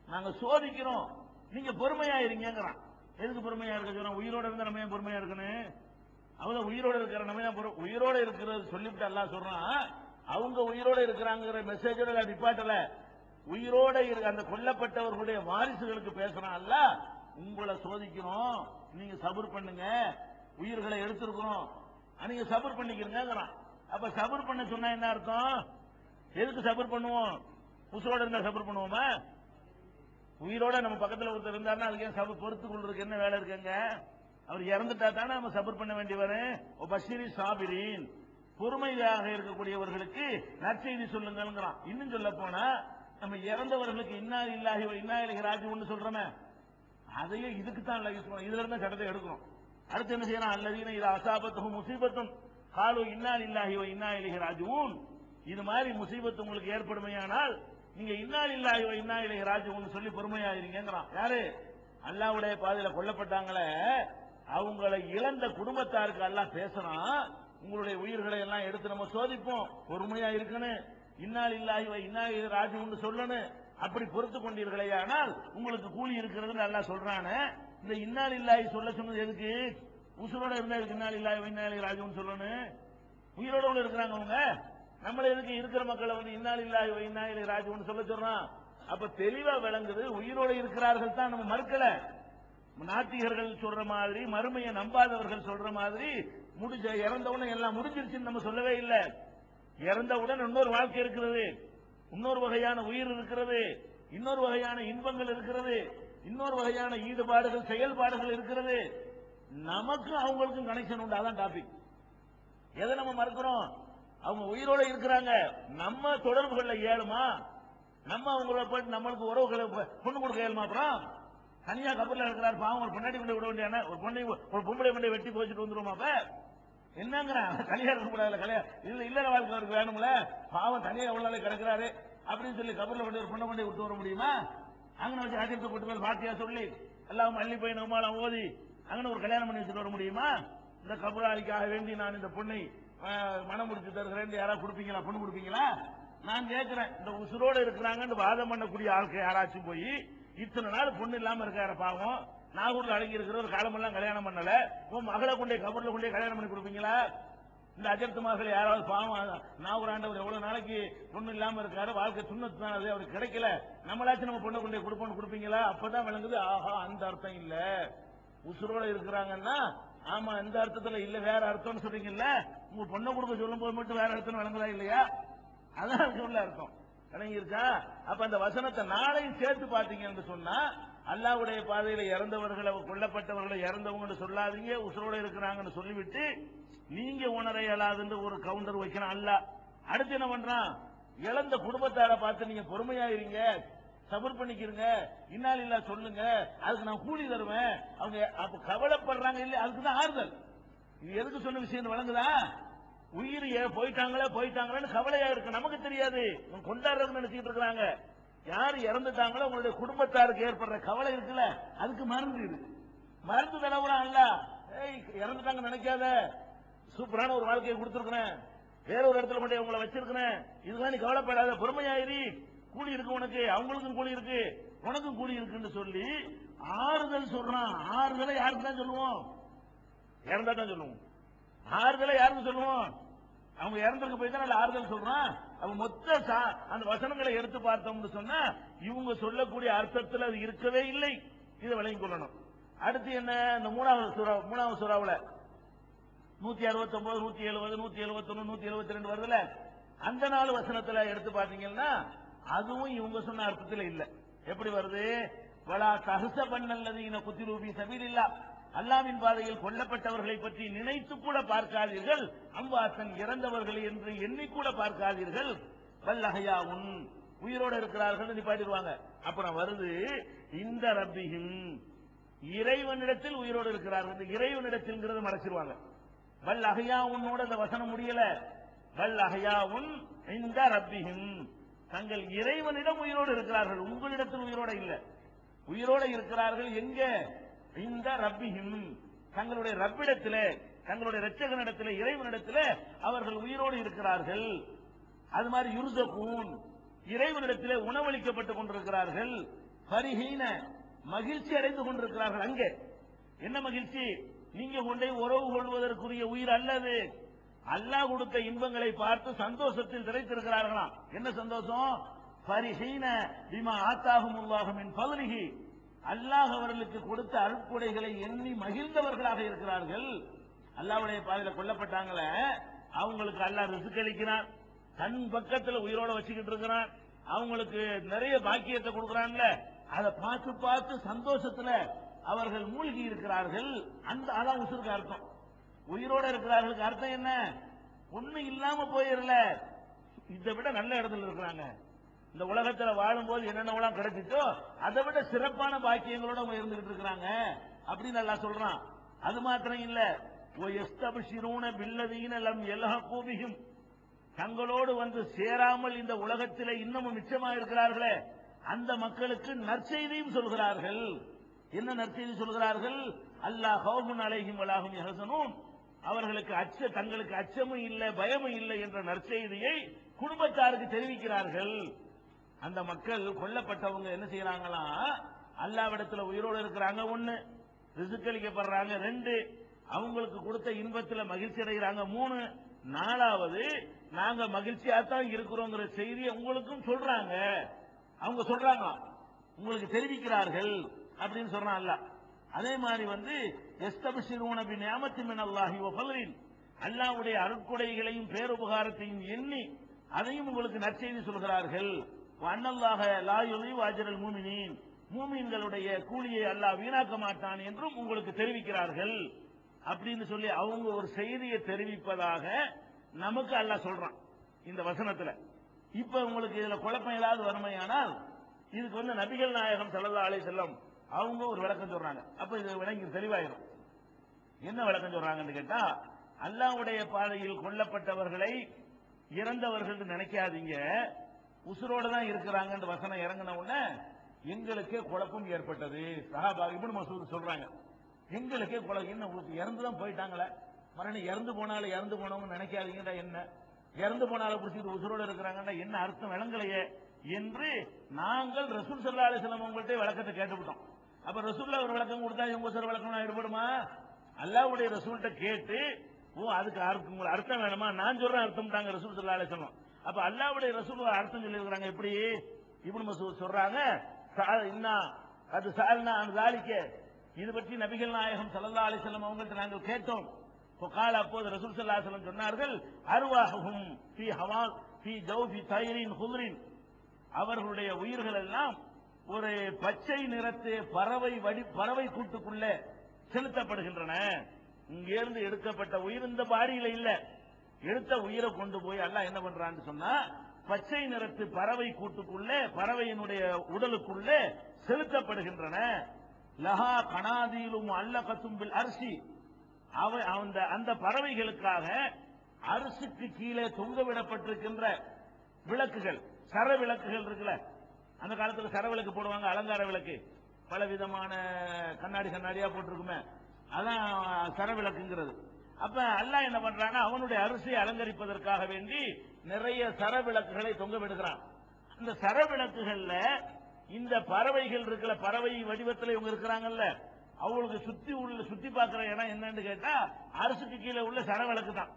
நாங்க சோதிக்கிறோம், நீங்க பொறுமையா இருங்கிறான். எதுக்கு பொறுமையா இருக்க சொல்றோம்? உயிரோட இருந்த நம்ம ஏன் பொறுமையா இருக்கணும்? அவங்க உயிரோட இருக்கிற நம்ம ஏன் உயிரோட இருக்கிறது சொல்லிவிட்டு அல்லாஹ் சொல்றான். அவங்க உயிரோட இருக்கிறாங்கிற மெசேஜோட நிப்பாட்டல, உயிரோட அந்த கொல்லப்பட்டவர்களுடைய வாரிசுகளுக்கு பேசுறான் அல்லாஹ். உங்களை சோதிக்கிறோம், நீங்க சபுர் பண்ணுங்க, உயிர்களை எடுத்திருக்கிறோம், நீங்க சபுர் பண்ணிக்கிறீங்கிறான். அப்ப சபுர் பண்ண சொன்னா என்ன அர்த்தம்? எதுக்கு சபுர் பண்ணுவோம்? உசுரோட இருந்தா சபுர் பண்ணுவோமா? உயிரோட நம்ம பக்கத்தில் ஒருத்தர் இருந்தாருன்னா அதுக்கு ஏன் சபுர் பொறுத்து கொள்றதுக்கு என்ன வேலை இருக்குங்க? அவர் இறந்துட்டா தானே நம்ம சபுர் பண்ண வேண்டி வரும். பஷீரி சாபிரீன், பொறுமையாக இருக்கக்கூடியவர்களுக்கு நற்செய்தி சொல்லுங்கிறான். இன்னும் சொல்ல போனா நம்ம இறந்தவர்களுக்கு இன்னா இல்லாஹி வ இன்னா இலைஹி ராஜிஊன் சொல்றோமே, அதையே இதுக்கு தான் யூஸ் பண்ணணும். இதுல இருந்த சட்டத்தை எடுக்கணும். அடுத்து என்ன செய்யணும்? அல்லதீன இதா அஸாபத்துஹும் முஸீபத்துன் காலு இன்னா லில்லாஹி வ இன்னா இலைஹி ராஜிஊன். இது மாதிரி முசீபத்து உங்களுக்கு ஏற்படுமையானால் நீங்க இன்னா லில்லாஹி வ இன்னா இலைஹி ராஜிஊன் சொல்லி பொறுமையாயிருங்கங்கறான். யாரு? அல்லாஹ்வுடைய பாதையில கொல்லப்பட்டாங்களே அவங்களை இழந்த குடும்பத்தாருக்கு அல்லாஹ் பேசுறான், உங்களுடைய உயிர்களை எல்லாம் எடுத்து நம்ம சோதிப்போம், பொறுமையா இருக்கணும், இன்னா லில்லாஹி வ இன்னா இலைஹி ராஜிஊன் சொல்லணும். அப்படி பொறுத்து கொண்டீர்களே ஆனால் உங்களுக்கு கூலி இருக்கிறதுன்னு அல்லாஹ் சொல்றானே. இந்த இன்னா லில்லாஹி சொல்ல சொன்னது எதுக்கு? உசுரோட இருந்தா இருக்கு இன்னா லில்லாஹி வ இன்னா இலைஹி ராஜிஊன் சொல்லணும். உயிரோட உள்ள இருக்கிறாங்க அவங்க, நம்மள எதுக்கு இருக்கிற மக்களை வந்து இன்னா லில்லாஹி வ இன்னா இலைஹி ராஜிஊன் சொல்ல சொல்றான்? அப்ப தெளிவா விளங்குது, உயிரோட இருக்கிறார்கள் தான் நம்ம மறுக்கல. நாத்திகர்கள் சொல்ற மாதிரி, மறுமையை நம்பாதவர்கள் சொல்ற மாதிரி முடிஞ்ச இறந்தவுடன் எல்லாம் முடிஞ்சிருச்சுன்னு நம்ம சொல்லவே இல்லை. இறந்தவுடன் இன்னொரு வாழ்க்கை இருக்கிறது, இன்னொரு வகையான உயிர் இருக்கிறது, இன்னொரு வகையான இன்பங்கள் இருக்கிறது, இன்னொரு வகையான ஈடுபாடுகள் செயல்பாடுகள் இருக்கிறது. நமக்கு அவங்களுக்கும் கனெக்ஷன் உண்டு. அதான் டாபிக். எதை நம்ம மறுக்கிறோம்? அவங்க உயிரோட இருக்கிறாங்க, நம்ம தொடர்புகள்ல ஏழுமா? நம்ம அவங்கள போயிட்டு நம்மளுக்கு உறவுகளை பொண்ணு கொடுக்க ஏழுமா? அப்புறம் தனியா கபர்ல இருக்கிறார் பாவம், ஒரு பொண்ணாடி கொண்டு விட வேண்டிய ஒரு பொம்பளை கொண்டை வெட்டி போச்சுட்டு வந்துருமா? அப்ப என்னங்கிறான், கல்யாணம் கூடாது, கல்யாணம் இல்லற வாழ்க்கை அவருக்கு வேணும்ல, பாவம் தனியா எவ்வளவு நாளைக்கு கிடக்கிறாரு அப்படின்னு சொல்லி கபர்ல கொண்டு ஒரு பொண்ணை கொண்டை விட்டு வர முடியுமா? அங்கே வச்சு ஆச்சரியத்தை போட்டு மேல் பாட்டியா சொல்லி எல்லாம் அள்ளி போய் நம்மளாம் ஓதி அங்கே ஒரு கல்யாணம் பண்ணி வச்சுட்டு வர முடியுமா? இந்த கபராளிக்காக வேண்டி நான் இந்த பொண்ணை மனம் முடிச்சு தருகிறேன் யாராவது கொடுப்பீங்களா? பொண்ணு கொடுப்பீங்களா? நான் கேட்கிறேன், இந்த உசுரோடு இருக்கிறாங்கன்னு வாதம் பண்ணக்கூடிய ஆட்கள் யாராச்சும் போய் இத்தனை நாள் பொண்ணு இல்லாம இருக்காரு பாவம், நாகூர்ல அடங்கி இருக்கிற ஒரு காலமெல்லாம் கல்யாணம் பண்ணல, உன் மகளை கொண்டே கபர்ல கொண்டே கல்யாணம் பண்ணி கொடுப்பீங்களா? இந்த அஜர்த்து மகள் யாராவது பாவம் நாகூர் ஆண்டவர் எவ்வளவு நாளைக்கு பொண்ணு இல்லாம இருக்காரு, வாழ்க்கை சுண்ணத்து தான், அது அவருக்கு கிடைக்கல, நம்மளாச்சும் நம்ம பொண்ணை கொண்டே கொடுப்போம்னு கொடுப்பீங்களா? அப்பதான் விளங்குது, ஆஹா அந்த அர்த்தம் இல்ல, உசுரோட இருக்கிறாங்கன்னா ஆமா இந்த அர்த்தத்துல இல்ல வேற அர்த்தம்னு சொல்றீங்கல்ல, உங்க பொண்ணை கொடுக்க சொல்லும் போது மட்டும் வேற அர்த்தம் விளங்குதா இல்லையா? அதான் சொல்ல அர்த்தம் விளங்கிருக்கா? அப்ப அந்த வசனத்தை நாளையும் சேர்த்து பாத்தீங்கன்னு சொன்னா அல்லாஹ்வுடைய பாதையில இறந்தவர்களை கொல்லப்பட்டவர்களை இறந்தவங்க சொல்லாதீங்க, உசுரோட இருக்கிறாங்கன்னு சொல்லிவிட்டு நீங்க உணர இயலாதுன்னு ஒரு கவுண்டர் வைக்கிறான் அல்லாஹ். அடுத்து என்ன பண்றான்? இழந்த குடும்பத்தார பார்த்து நீங்க பொறுமையாயிருங்க, சபர் பண்ணிக்கிறங்க, இன்னால் இல்ல சொல்லுங்க, அதுக்கு நான் கூலி தருவேன். அவங்க அப்ப கவலைப்படுறாங்க இல்ல, அதுக்குதான் ஆறுதல். இது எதுக்கு சொன்ன விஷயம் விளங்குதா? உயிர் போயிட்டாங்களேன்னு கவலையா இருக்கு, நமக்கு தெரியாது, கொண்டாடுறதுன்னு நினைச்சிட்டு இருக்காங்க. யாரு இறந்துட்டாங்களோ உங்களுடைய குடும்பத்தாருக்கு ஏற்படுற கவலை இருக்குல்ல, அதுக்கு மருந்து இருக்கு, மருந்து தடவுறான் அல்ல. இறந்துட்டாங்க நினைக்காத, சூப்பரான ஒரு வாழ்க்கையை கொடுத்துருக்கிறேன், வேற ஒரு இடத்துல கொண்டு உங்களை வச்சிருக்கிறேன், இதுதான் நீ கவலைப்படாத, பொறுமையாயிரி, கூலி இருக்கு உனக்கு, அவங்களுக்கும் கூலி இருக்கு, உனக்கும் கூலி இருக்குன்னு சொல்லி ஆறுதல் சொல்றான். ஆறுதலை யாருக்கு தான் சொல்லுவோம்? இறந்தா தான் சொல்லுவோம். ஆறுதலை யாருக்கு சொல்லுவோம்? அவங்க இறந்திருக்க போய் தான் ஆறுதல் சொல்றான். அவங்க மொத்த அந்த வசனங்களை எடுத்து பார்த்தோம்னு சொன்னா இவங்க சொல்லக்கூடிய அர்த்தத்தில் அது இருக்கவே இல்லை. இதை விளங்கிக் கொள்ளணும். அடுத்து என்ன? இந்த மூணாவது சூறாவுல 169, 170, 171, 172 வருதுல, அந்த 4 வசனத்துல எடுத்து பாத்தீங்கன்னா அதுவும் இவங்க சொன்ன அர்த்தத்தில் இல்ல. எப்படி வருது? வலா தஹ்ஸபன்னல்லதீன குத்திலூ ஃபீ ஸபீலில்லாஹ், அல்லாஹ்வின் பாதையில் கொல்லப்பட்டவர்களை பற்றி நினைத்து கூட பார்க்காதீர்கள், அம்வாத்தன் இறந்தவர்கள் என்று எண்ணிக்கூட பார்க்காதீர்கள், பல் அஹ்யாஉன் உயிரோடு இருக்கிறார்கள் நிப்பாட்டிடுவாங்க. அப்புறம் வருது இந்த ரப்பிஹிம், இறைவனிடத்தில் உயிரோடு இருக்கிறார்கள், இறைவனிடத்தில் மறைச்சிருவாங்க. பல் அஹ்யாஉன்னோட அந்த வசனம் முடியல, பல் அஹ்யாஉன் இந்த ரப்பிஹிம், தங்கள் இறைவனிடம் உயிரோடு இருக்கிறார்கள், உங்களிடத்தில் உயிரோடு இல்ல, உயிரோடு இருக்கிறார்கள். எங்க? இந்த ரப்பிஹிம், தங்களுடைய ரப்பிடத்திலே, தங்களுடைய இரட்சகனிடத்திலே, இறைவனிடத்திலே அவர்கள் உயிரோடு இருக்கிறார்கள். அது மாதிரி யுர்ஸகூன், இறைவனிடத்திலே உணவளிக்கப்பட்டுக் கொண்டிருக்கிறார்கள். ஃபரிஹீன, மகிழ்ச்சி அடைந்து கொண்டிருக்கிறார்கள். அங்கே என்ன மகிழ்ச்சி? நீங்க கொண்டே உறவு கொள்வதற்குரிய உயிர் அல்லது, அல்லாஹ் கொடுத்த இன்பங்களை பார்த்து சந்தோஷத்தில் திளைத்திருக்கிறார்களாம். என்ன சந்தோஷம்? ஃபரிஹீன பிமா ஆத்தாஹுமுல்லாஹு மின் ஃபத்லிஹி, அல்லாஹ் அவர்களுக்கு கொடுத்த அருட்கொடைகளை எண்ணி மகிழ்ந்தவர்களாக இருக்கிறார்கள். அல்லாஹ்வுடைய பாதையில கொல்லப்பட்டாங்களே அவங்களுக்கு அல்லாஹ் ரிஸ்க் அளிக்கிறான், தன் பக்கத்துல உயிரோட வச்சுக்கிட்டு இருக்கிறான், அவங்களுக்கு நிறைய பாக்கியத்தை கொடுக்கிறான்ல, அதை பார்த்து பார்த்து சந்தோஷத்துல அவர்கள் மூழ்கி இருக்கிறார்கள். அந்த அதான் உசுருக்கு அர்த்தம். உயிரோட இருக்கிறார்களுக்கு அர்த்தம் என்ன? ஒண்ணு இல்லாம போயிடல, இதை விட நல்ல இடத்துல இருக்கிறாங்க. இந்த உலகத்துல வாழும்போது என்னென்னலாம் கிடைச்சிச்சோ அதை விட சிறப்பான பாக்கியங்களோட அவங்க இருந்துகிட்டு இருக்கிறாங்க அப்படின்னு நல்லா சொல்றான். அது மாத்திரம் இல்ல, وَيَسْتَبْشِرُونَ بِالَّذِينَ لَمْ يَلْحَقُوا بِهِمْ தங்களோடு வந்து சேராமல் இந்த உலகத்திலே இன்னமும் மிச்சமாக இருக்கிறார்களே அந்த மக்களுக்கு நற்செய்தியும் சொல்கிறார்கள். என்ன நற்செய்தி சொல்கிறார்கள்? அல்லாஹ் ஹௌஃபுன் அலைஹிம் வலா ஹும் யஹ்சனூன், அவர்களுக்கு தங்களுக்கு அச்சமும் இல்லை பயமும் இல்லை என்ற நற்செய்தியை குடும்பத்தாருக்கு தெரிவிக்கிறார்கள். அந்த மக்கள் கொல்லப்பட்டவங்க என்ன செய்யறாங்களா, அல்லாஹ்விடத்தில் உயிரோடு இருக்கிறாங்க, ஒண்ணு ரிசுக்களிக்கப்படுறாங்க, ரெண்டு அவங்களுக்கு கொடுத்த இன்பத்தில் மகிழ்ச்சி அடைகிறாங்க, மூணு நாலாவது நாங்க மகிழ்ச்சியா தான் இருக்கிறோங்கிற செய்தியை உங்களுக்கும் சொல்றாங்க. அவங்க சொல்றாங்க, உங்களுக்கு தெரிவிக்கிறார்கள் அப்படின்னு சொல்றான் அல்லாஹ். அதே மாதிரி வந்து யஸ்தப்ஷிரூன பிநிஅமத்தி மினல்லாஹி வ ஃபضலின், அல்லாஹ்வுடைய அருட்கொடைகளையும் பேருபகாரத்தையும் எண்ணி அதையும் உங்களுக்கு நற்செய்தி சொல்கிறார்கள். அன்னல்லாஹ லா யுலீவு அஜ்ரல் மூமினீன், மூமின்களுடைய கூலியை அல்லாஹ் வீணாக்க மாட்டான் என்றும் உங்களுக்கு தெரிவிக்கிறார்கள் அப்படின்னு சொல்லி அவங்க ஒரு செய்தியை தெரிவிப்பதாக நமக்கு அல்லாஹ் சொல்றான் இந்த வசனத்துல. இப்ப உங்களுக்கு இதுல குழப்பம் ஏதாவது வறுமையானால் இதுக்கு வந்து நபிகள் நாயகம் ஸல்லல்லாஹு அலைஹி வஸல்லம் அவங்க ஒரு விளக்கம் சொல்றாங்க. அப்ப இது விளங்கி தெளிவாயிரும். என்ன விளக்கம் சொல்றாங்கன்னு கேட்டா, அல்லாஹ்வுடைய பாதையில் கொல்லப்பட்டவர்களை இறந்தவர்கள் நினைக்காதீங்க, உசுரோட தான் இருக்கிறாங்க. வசனம் இறங்கின உடனே எங்களுக்கே குழப்பம் ஏற்பட்டது. சஹாபா இப்னு மஸ்ஊத் சொல்றாங்க, எங்களுக்கே குழப்பம், என்ன இறந்துதான் போயிட்டாங்களே, மறுபடியும் இறந்து போனாலும் இறந்து போனவங்க நினைக்காதீங்கடா, என்ன இறந்து போனாலும் பிடிச்சிட்டு உசுரோட இருக்கிறாங்கன்னா என்ன அர்த்தம் விளங்கலையே என்று நாங்கள் ரசூல் ஸல்லல்லாஹு அலைஹி வஸல்லம் அவங்கள்ட்ட விளக்கத்தை கேட்டுவிட்டோம். அப்ப ரசூல்லா ஒரு விளக்கம் கொடுத்தா இவங்க ஒரு விளக்கம் ஈடுபடுமா? அல்லாஹ்வுடைய ரசூல்கிட்ட கேட்டு அதுக்கு அர்த்தம் வேணுமா? நான் சொல்றேன் அர்த்தம் தாங்க ரசூல் ஸல்லல்லாஹு அலைஹி வஸல்லம். அப்ப அல்லாஹ்வுடைய ரசூல் அர்த்தம் சொல்லி இருக்கிறாங்க. எப்படி? இப்னு மஸ்ஊத் சொல்றாங்க, அது சால்னா அன் ஸாலிக, இது பற்றி நபிகள் நாயகம் ஸல்லல்லாஹு அலைஹி வஸல்லம் அவங்கள்ட்ட நாங்கள் கேட்டோம். فقال அப்போது ரசூல் ஸல்லல்லாஹு அலைஹி வஸல்லம் சொன்னார்கள், அர்வாஹுஹும் ஃபீ ஹவால் ஃபீ ஜௌஃபி தைரின் குத்ரின், அவர்களுடைய உயிர்கள் எல்லாம் ஒரு பச்சை நிறத்து பறவை கூட்டுக்குள்ளே செலுத்தப்படுகின்றன. இங்கிருந்து எடுக்கப்பட்ட உயிர் இந்த பாடியில இல்ல, எடுத்த உயிரை கொண்டு போய் அல்லாஹ் என்ன பண்றான்னு சொன்னா பச்சை நிறத்து பறவை கூட்டுக்குள்ளே பறவையினுடைய உடலுக்குள்ளே செலுத்தப்படுகின்றன. லஹா கனாதீலும் அல்லகத்தும் பில் அர்ஷி, அந்த பறவைகளுக்காக அரசுக்கு கீழே தொங்கவிடப்பட்டிருக்கின்ற விளக்குகள், சர விளக்குகள் இருக்குல்ல, அந்த காலத்துல சர விளக்கு போடுவாங்க, அலங்கார விளக்கு, பல விதமான கண்ணாடியா போட்டிருக்குமே, அதான் சர விளக்குங்கிறது. அப்ப அல்லாஹ் என்ன பண்றான்னா அவனுடைய அரிசியை அலங்கரிப்பதற்காக வேண்டி நிறைய சர விளக்குகளை தொங்க விடுகிறான். இந்த சர விளக்குகள்ல இந்த பறவைகள் இருக்கிற பறவை வடிவத்தில் இவங்க இருக்கிறாங்கல்ல, அவங்களுக்கு சுத்தி பார்க்கிற இடம் என்னன்னு கேட்டா அரசுக்கு கீழே உள்ள சர விளக்கு தான்.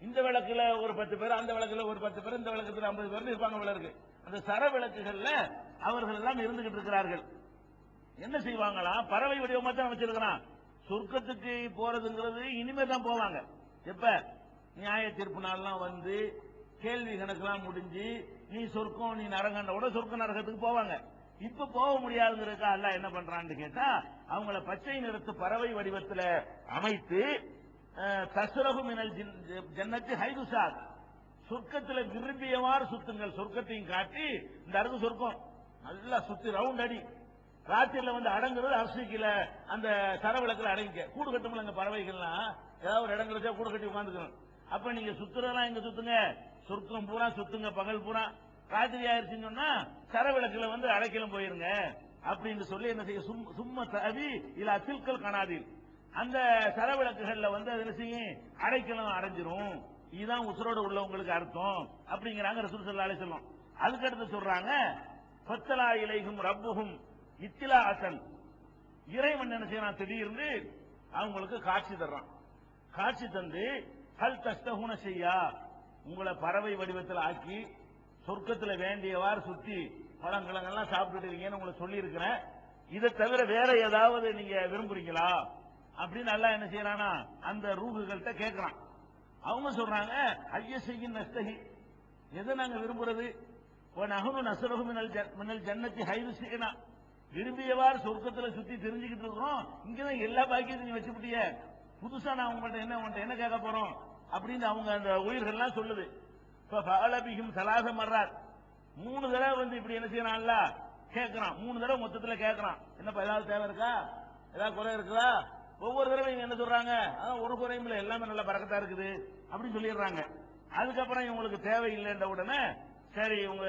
இந்த விளக்குல ஒரு 10 பேர், அந்த விளக்குல ஒரு 10 பேர், இந்த விளக்குல 50 பேர் இருப்பாங்க விளக்கு. அந்த சர விளக்குகள்ல அவர்கள் எல்லாம் இருந்துகிட்டு இருக்கிறார்கள். என்ன செய்வாங்களா, பறவை வடிவமா தான் வச்சிருக்கிறான். சொர்க்கத்துக்கு போறதுங்கிறது இனிமே தான் போவாங்க. எப்ப நியாய தீர்ப்பு நாள்லாம் வந்து கேள்வி கணக்கெல்லாம் முடிஞ்சு நீ சொர்க்கம் நீ நரகண்டோட சொர்க்க நரகத்துக்கு போவாங்க. இப்ப போக முடியாதுங்கிறதுக்கா அல்லாஹ் என்ன பண்றான்னு கேட்டா அவங்கள பச்சை நிறத்து பறவை வடிவத்தில் அமைத்து தஸ்ரஹு மினல் ஜன்னத்தி ஹைதுசாத், சொர்க்கத்தில் விரும்பியவாறு சுத்துங்கள், சொர்க்கத்தையும் காட்டி இந்த அருகு சொர்க்கம் நல்லா சுத்தி ரவுண்ட் அடி, ராத்திரில வந்து அடங்குறது அரசுக்கில அந்த சரவிளக்கில் அடங்கிக்க. கூடு கட்டுமில்ல அங்க பறவைகள்லாம், ஏதாவது ஒரு இடம் கிடைச்சா கூடு கட்டி உட்காந்துக்கணும். அப்ப நீங்க சுத்துறதெல்லாம் இங்க சுத்துங்க, சொர்க்கம் பூரா சுத்துங்க, பகல் பூரா. ராத்திரி ஆயிடுச்சுன்னு சொன்னா சரவிளக்குல வந்து அடைக்கலும் போயிருங்க அப்படின்னு சொல்லி என்ன செய்ய, சும்மா தவி இல்ல அத்தில்கல் கனாதில், அந்த சரவிளக்குகள்ல வந்து அது என்ன செய்யும், அடைக்கலம் அடைஞ்சிரும். இதுதான் உசுரோடு உள்ளவங்களுக்கு அர்த்தம் அப்படிங்கிறாங்க ரசூல் ஸல்லல்லாஹு அலைஹி வஸல்லம். அதுக்கடுத்து சொல்றாங்க, ஃபத்தலா இலைஹும் ரப்புஹும் இத்திலா அசன், இறைவன் என்ன செய்யறான், திடீர்னு அவங்களுக்கு காட்சி தர்றான். காட்சி தந்து ஹல் தஸ்தஹூன செய்யா, உங்களை பறவை வடிவத்தில் ஆக்கி சொர்க்கத்தில் வேண்டியவாறு சுத்தி பழங்கிழங்கெல்லாம் சாப்பிட்டு இருக்கீங்கன்னு உங்களை சொல்லி இருக்கிறேன், இதை தவிர வேற ஏதாவது நீங்க விரும்புறீங்களா அப்படின்னு அல்லாஹ் என்ன செய்யறானா அந்த ரூஹுகள்கிட்ட கேட்கிறான். அவங்க சொல்றாங்க, ஐய செய்யும் நஸ்தகி, எதை நாங்க விரும்புறது, நகனு நசரகு மினல் ஜன்னத்தி ஹைது செய்யனா, விரும்பியவாறு சொர்க்கத்தில் சுத்தி தெரிஞ்சுக்கிட்டு இருக்கிறோம், இங்கதான் எல்லா பாக்கியத்தையும் வச்சுக்கிட்டிய, புதுசா நான் உங்கள்கிட்ட என்ன கேட்க போறோம் அப்படின்னு அவங்க அந்த உயிர்கள்லாம் சொல்லுது. பலபிகும் சலாச மர்றார், 3 தடவை வந்து இப்படி என்ன செய்யறான்ல கேட்கிறான், 3 தடவை மொத்தத்தில் கேட்கிறான். என்னப்பா ஏதாவது தேவை இருக்கா, ஏதாவது குறை இருக்குதா, ஒவ்வொரு தடவை என்ன சொல்றாங்க, ஒரு குறையும் இல்ல, எல்லாமே நல்ல பறக்கத்தா இருக்குது அப்படின்னு சொல்லிடுறாங்க. அதுக்கப்புறம் இவங்களுக்கு தேவையில்லைன்ற உடனே சரி இவங்க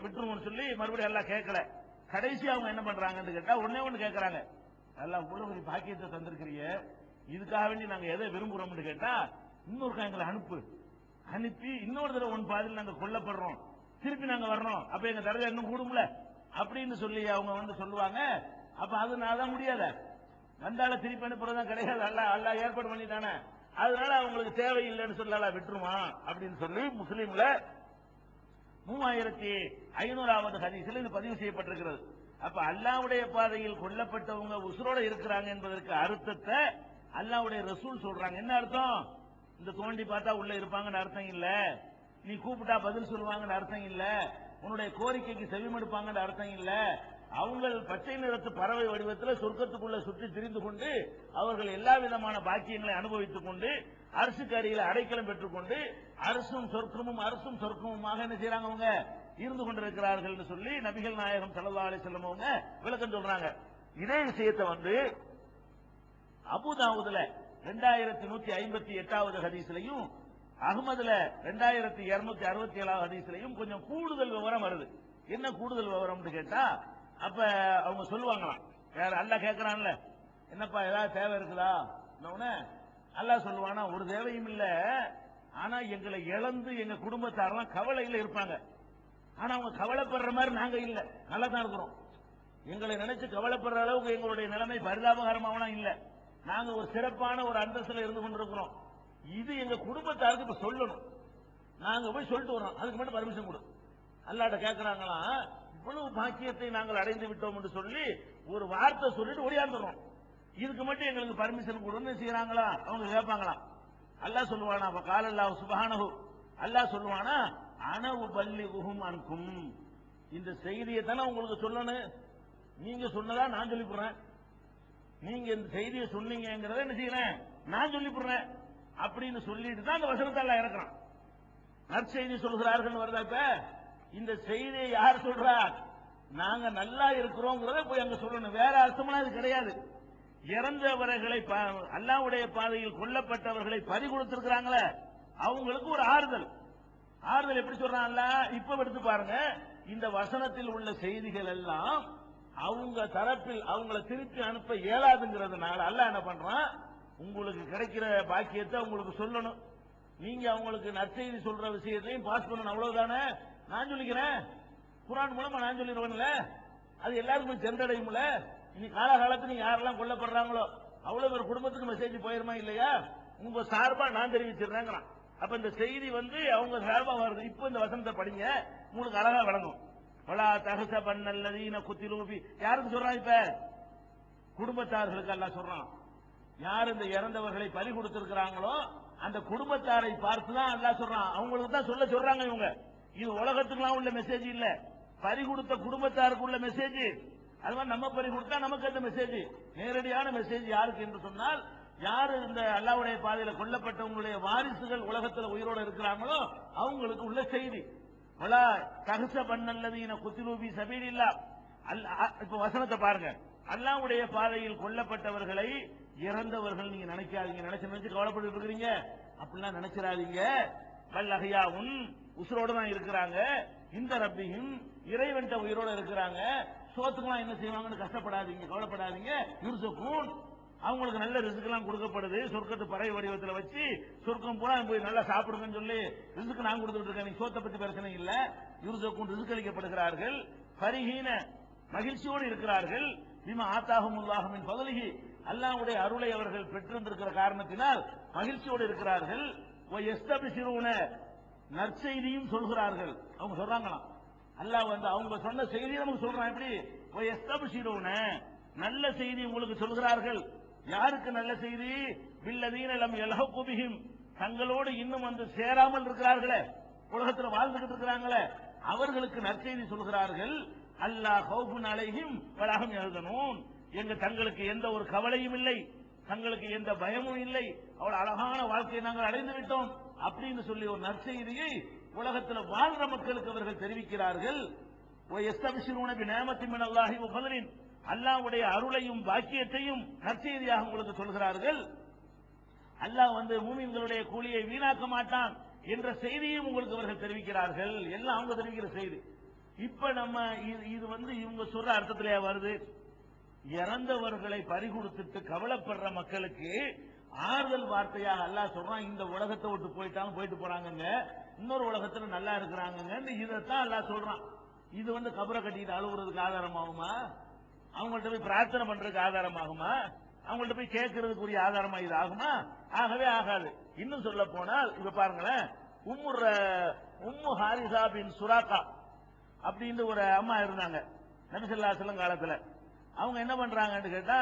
விட்டுருவோம்னு சொல்லி மறுபடியும் எல்லாம் கேட்கல. கடைசி அவங்க என்ன பண்றாங்கன்னு கேட்டா ஒன்னே ஒண்ணு கேட்கறாங்க, எல்லாம் இவ்வளவு ஒரு பாக்கியத்தை தந்திருக்கிறீங்க, இதுக்காக வேண்டி நாங்க எதை விரும்புறோம்னு கேட்டா இன்னொரு எங்களை அனுப்பி இன்னொரு தடவை ஒன் பாதியில் நாங்க கொல்லப்படுறோம், திருப்பி நாங்க வர்றோம், அப்ப எங்க தரஜா இன்னும் கூடும்ல அப்படின்னு சொல்லி அவங்க சொல்லுவாங்க. அப்ப அதனால முடியாத வந்தால திருப்பி அனுப்புறதுதான் கிடையாது, அல்லா ஏற்பாடு பண்ணிட்டானே, அதனால அவங்களுக்கு தேவையில்லைன்னு சொல்லல விட்டுருமா அப்படின்னு சொல்லி முஸ்லீம்ல 3500வது ஹதீஸ்ல இது பதிவு செய்யப்பட்டிருக்கிறது. அப்ப அல்லாஹ்வுடைய பாதையில் கொல்லப்பட்டவங்க உசுரோட இருக்கிறாங்க என்பதற்கு அர்த்தத்தை அல்லாஹ்வுடைய ரசூல் சொல்றாங்க. என்ன அர்த்தம்? இந்த தோண்டி பார்த்தா உள்ள இருப்பாங்கன்னு அர்த்தம் இல்ல, நீ கூப்பிட்டா பதில் சொல்லுவாங்கன்னு அர்த்தம் இல்ல, உன்னுடைய கோரிக்கைக்கு செவிமடுப்பாங்கன்னு அர்த்தம் இல்ல. அவங்க பச்சை நிறத்து பறவை வடிவத்தில் சொர்க்கத்துக்குள்ள சுற்றி திரிந்து கொண்டு அவர்கள் எல்லா விதமான பாக்கியங்களை அனுபவித்துக் கொண்டு அரசுக்கு அடியில் அடைக்கலம் பெற்றுக் கொண்டு அரசும் சொர்க்கமுமாக என்ன செய்யறாங்க, அவங்க இருந்து கொண்டிருக்கிறார்கள் சொல்லி நபிகள் நாயகம் ஸல்லல்லாஹு அலைஹி வஸல்லம் அவங்க விளக்கம் சொல்றாங்க. இதே விஷயத்தை அபூதாவுதுல 2158வது ஹதீஸ்லயும் அஹ்மதுல 2267வது ஹதீஸ்லயும் கொஞ்சம் கூடுதல் விவரம் வருது. என்ன கூடுதல் விவரம் கேட்டா, அப்ப அவங்க சொல்லுவாங்களாம், யார் அல்லாஹ் கேட்கறான்ல, என்னப்பா ஏதாவது தேவை இருக்குதா, அல்லாஹ் சொல்லுவானா ஒரு தேவையும் இல்ல, ஆனா எங்களை இழந்து எங்க குடும்பத்தாரெல்லாம் கவலையில இருப்பாங்க, ஆனா அவங்க கவலைப்படுற மாதிரி நாங்க இல்ல, நல்லா தான் இருக்கிறோம், எங்களை நினைச்சு கவலைப்படுற அளவுக்கு எங்களுடைய நிலைமை பரிதாபகரமாவெல்லாம் இல்ல, நாங்க ஒரு சிறப்பான ஒரு அந்தஸ்துல இருந்து கொண்டிருக்கிறோம், இது எங்க குடும்பத்தாருக்கு இப்ப சொல்லணும், நாங்க போய் சொல்லிட்டு வரோம், அதுக்கு மட்டும் பர்மிஷன் கொடு. அல்லாஹ்ட்ட கேட்கறாங்களாம், இவ்வளவு பாக்கியத்தை நாங்கள் அடைந்து விட்டோம் என்று சொல்லி ஒரு வார்த்தை சொல்லிட்டு ஓடியாந்துறோம், இதுக்கு மட்டும் எங்களுக்கு பர்மிஷன் கொடுன்னு செய்யறாங்களா, அவங்க கேட்பாங்களாம். அல்லாஹ் சொல்லுவானா, கால அல்லாஹ் சுப்ஹானஹு, அல்லாஹ் சொல்லுவானா, அனவு பல்லிகுஹும் அன்கும், இந்த செய்தியை தானே உங்களுக்கு சொல்லணும், நீங்க சொன்னதா நான் சொல்லி போடுறேன், நீங்க இந்த செய்தியை சொன்னீங்கிறத என்ன செய்யறேன், நான் சொல்லி போடுறேன் அப்படின்னு சொல்லிட்டு தான் அந்த வசனத்தை எல்லாம் இறக்குறான். நற்செய்தி சொல்கிறார்கள் வருதா, இப்ப இந்த செய்தியை யார் சொல்றார், நாங்க நல்லா இருக்கிறோங்கிறத போய் அங்க சொல்லணும், வேற அர்த்தம்லாம் இது கிடையாது. இறந்தவர்களை அல்லாஹ்வுடைய பாதையில் கொல்லப்பட்டவர்களை பறி கொடுத்திருக்கிறாங்களே அவங்களுக்கு ஒரு ஆறுதல் எப்படி சொல்றாங்க, இப்ப எடுத்து பாருங்க, இந்த வசனத்தில் உள்ள செய்திகள் எல்லாம் அவங்க தரப்பில் அவங்களை திருப்பி அனுப்ப இயலாதுங்கிறதுனால அல்லாஹ் என்ன பண்றான், உங்களுக்கு கிடைக்கிற பாக்கியத்தை உங்களுக்கு சொல்லணும், நீங்க அவங்களுக்கு நற்செய்தி சொல்ற விஷயத்தையும் பாஸ் பண்ணணும், அவ்வளவுதானே. நான் சொல்லிக்கிறேன், குர்ஆன் மூலமா நான் சொல்லிடுவேன்ல, அது எல்லாருக்கும் சென்றடையும்ல. இனி காலகாலத்தில் நீங்க யாரெல்லாம் கொல்லப்படுறாங்களோ அவ்வளவு பேர் குடும்பத்துக்கு மெசேஜ் போயிருமா இல்லையா, உங்க சார்பா நான் தெரிவிச்சிடுறேன். அப்ப இந்த செய்தி அவங்க சார்பா வருது. இப்ப இந்த வசனத்தை படிங்க, உங்களுக்கு அழகா விளங்கும். வலா தஹஸபன்னல்லதீன குத்திலூ ஃபீ, யாருக்கு சொல்றான், இப்ப குடும்பத்தார்களுக்கு அல்லாஹ் சொல்றான். யார் இந்த இறந்தவர்களை பலி கொடுத்திருக்கிறாங்களோ அந்த குடும்பத்தாரை பார்த்துதான் அல்லாஹ் சொல்றான், அவங்களுக்கு தான் சொல்றாங்க இவங்க. இது உலகத்துக்குலாம் உள்ள மெசேஜ் இல்ல, பறி கொடுத்த குடும்பத்தாருக்கு உள்ள மெசேஜ். அது மாதிரி நம்ம பறி கொடுத்தா நமக்கு அந்த மெசேஜ், நேரடியான மெசேஜ் யாருக்கு என்று சொன்னால், யாரு இந்த அல்லாஹ்வுடைய பாதையில கொல்லப்பட்டவங்களுடைய வாரிசுகள் உலகத்தில் உயிரோடு இருக்கிறாங்களோ அவங்களுக்கு உள்ள செய்தி. வலா தஹஸபன்னல்லதீன குத்திலூ ஃபீ ஸபீலில்லாஹ். இப்ப வசனத்தை பாருங்க, அல்லாஹ்வுடைய பாதையில் கொல்லப்பட்டவர்களை இறந்தவர்கள் நீங்க நினைக்காதீங்க, நினைச்சு கவலைப்பட்டு இருக்கிறீங்க, அப்படிலாம் நினைச்சிடாதீங்க. வல்லஹியாவுன், உசுரோட தான் இருக்கிறாங்க, இந்த ரப்பியும் இறைவன்ட்ட உயிரோட இருக்கிறாங்க, சோத்துக்கெல்லாம் என்ன செய்வாங்கன்னு கஷ்டப்படாதீங்க, கவலைப்படாதீங்க. யுர்ஸுகூன், அவங்களுக்கு நல்ல ரிஸ்க் எல்லாம் கொடுக்கப்படுது, சொர்க்கத்து பறவை வடிவத்தில் வச்சு சொர்க்கம் பூரா போய் நல்லா சாப்பிடுங்கன்னு சொல்லி ரிஸ்க் நான் கொடுத்துட்டு இருக்கேன், நீங்க சோத்தை பத்தி பிரச்சனை இல்ல. யுர்ஸுகூன், ரிஸ்க் அளிக்கப்படுகிறார்கள், ஃபரிஹீன, மகிழ்ச்சியோடு இருக்கிறார்கள், பிமா ஆத்தாஹுமுல்லாஹு மின் ஃபضலிஹி, அல்லாஹ்வுடைய அருளை அவர்கள் பெற்றிருந்திருக்கிற காரணத்தினால் மகிழ்ச்சியோடு இருக்கிறார்கள். வயஸ்தபிஷிரூன, நற்செய்தியும் சொல்கிறார்கள். அவங்க சொல்றாங்களாம், அல்லாஹ் அவங்க சொன்ன செய்தியை நமக்கு சொல்றான். எப்படி? வயஸ்தபிஷிரூன, நல்ல செய்தி உங்களுக்கு சொல்கிறார்கள். யாருக்கு நல்ல செய்தி? பில்லதீன லம் யல்ஹகு பிஹிம், தங்களோடு இன்னும் சேராமல் இருக்கிறார்களே, உலகத்தில் வாழ்ந்துகிட்டு இருக்கிறாங்களே, அவர்களுக்கு நற்செய்தி சொல்கிறார்கள். அல்லாஹ் ஹௌஃபுன் அலைஹிம் வலா ஹும் யஹ்சனூன், தங்களுக்கு எந்த ஒரு கவலையும் இல்லை, தங்களுக்கு எந்த பயமும் இல்லை, அவ்வளவு அழகான வாழ்க்கையை நாங்கள் அடைந்து விட்டோம் அப்படின்னு சொல்லி ஒரு நற்செய்தியை உலகத்தில் வாழ்ற மக்களுக்கு அவர்கள் தெரிவிக்கிறார்கள். அல்லாஹ்வுடைய அருளையும் பாக்கியத்தையும் நற்செய்தியாக உங்களுக்கு சொல்கிறார்கள். அல்லாஹ் வந்து மூமின்களுடைய கூலியை வீணாக்க மாட்டான் என்ற செய்தியும் உங்களுக்கு அவர்கள் தெரிவிக்கிறார்கள். எல்லாம் அவங்க தெரிவிக்கிற செய்தி. இப்ப நம்ம இது வந்து இவங்க சொல்ற அர்த்தத்திலேயே வருது. இறந்தவர்களை பறிகொடுத்துட்டு கவலைப்படுற மக்களுக்கு ஆறுதல் வார்த்தையாக அல்லாஹ் சொல்றான், இந்த உலகத்தை விட்டு போயிட்டு போறாங்க, இன்னொரு உலகத்துல நல்லா இருக்கிறாங்க. இதைத்தான் அல்லாஹ் சொல்றான். இது வந்து கபரை கட்டிட்டு அழுகுறதுக்கு ஆதாரமாகுமா? அவங்கள்ட்ட போய் பிரார்த்தனை பண்றதுக்கு ஆதாரமாகுமா? அவங்கள்ட்ட போய் கேட்கறதுக்குரிய ஆதாரமா இது ஆகுமா? ஆகவே ஆகாது. இன்னும் சொல்ல போனால் இப்ப பாருங்களேன், உம்மு ஹாரிசா பின் சுராக்கா அப்படின்னு ஒரு அம்மா இருந்தாங்க நபி ஸல்லல்லாஹு அலைஹி வஸல்லம் காலத்துல. அவங்க என்ன பண்றாங்கன்னு கேட்டா,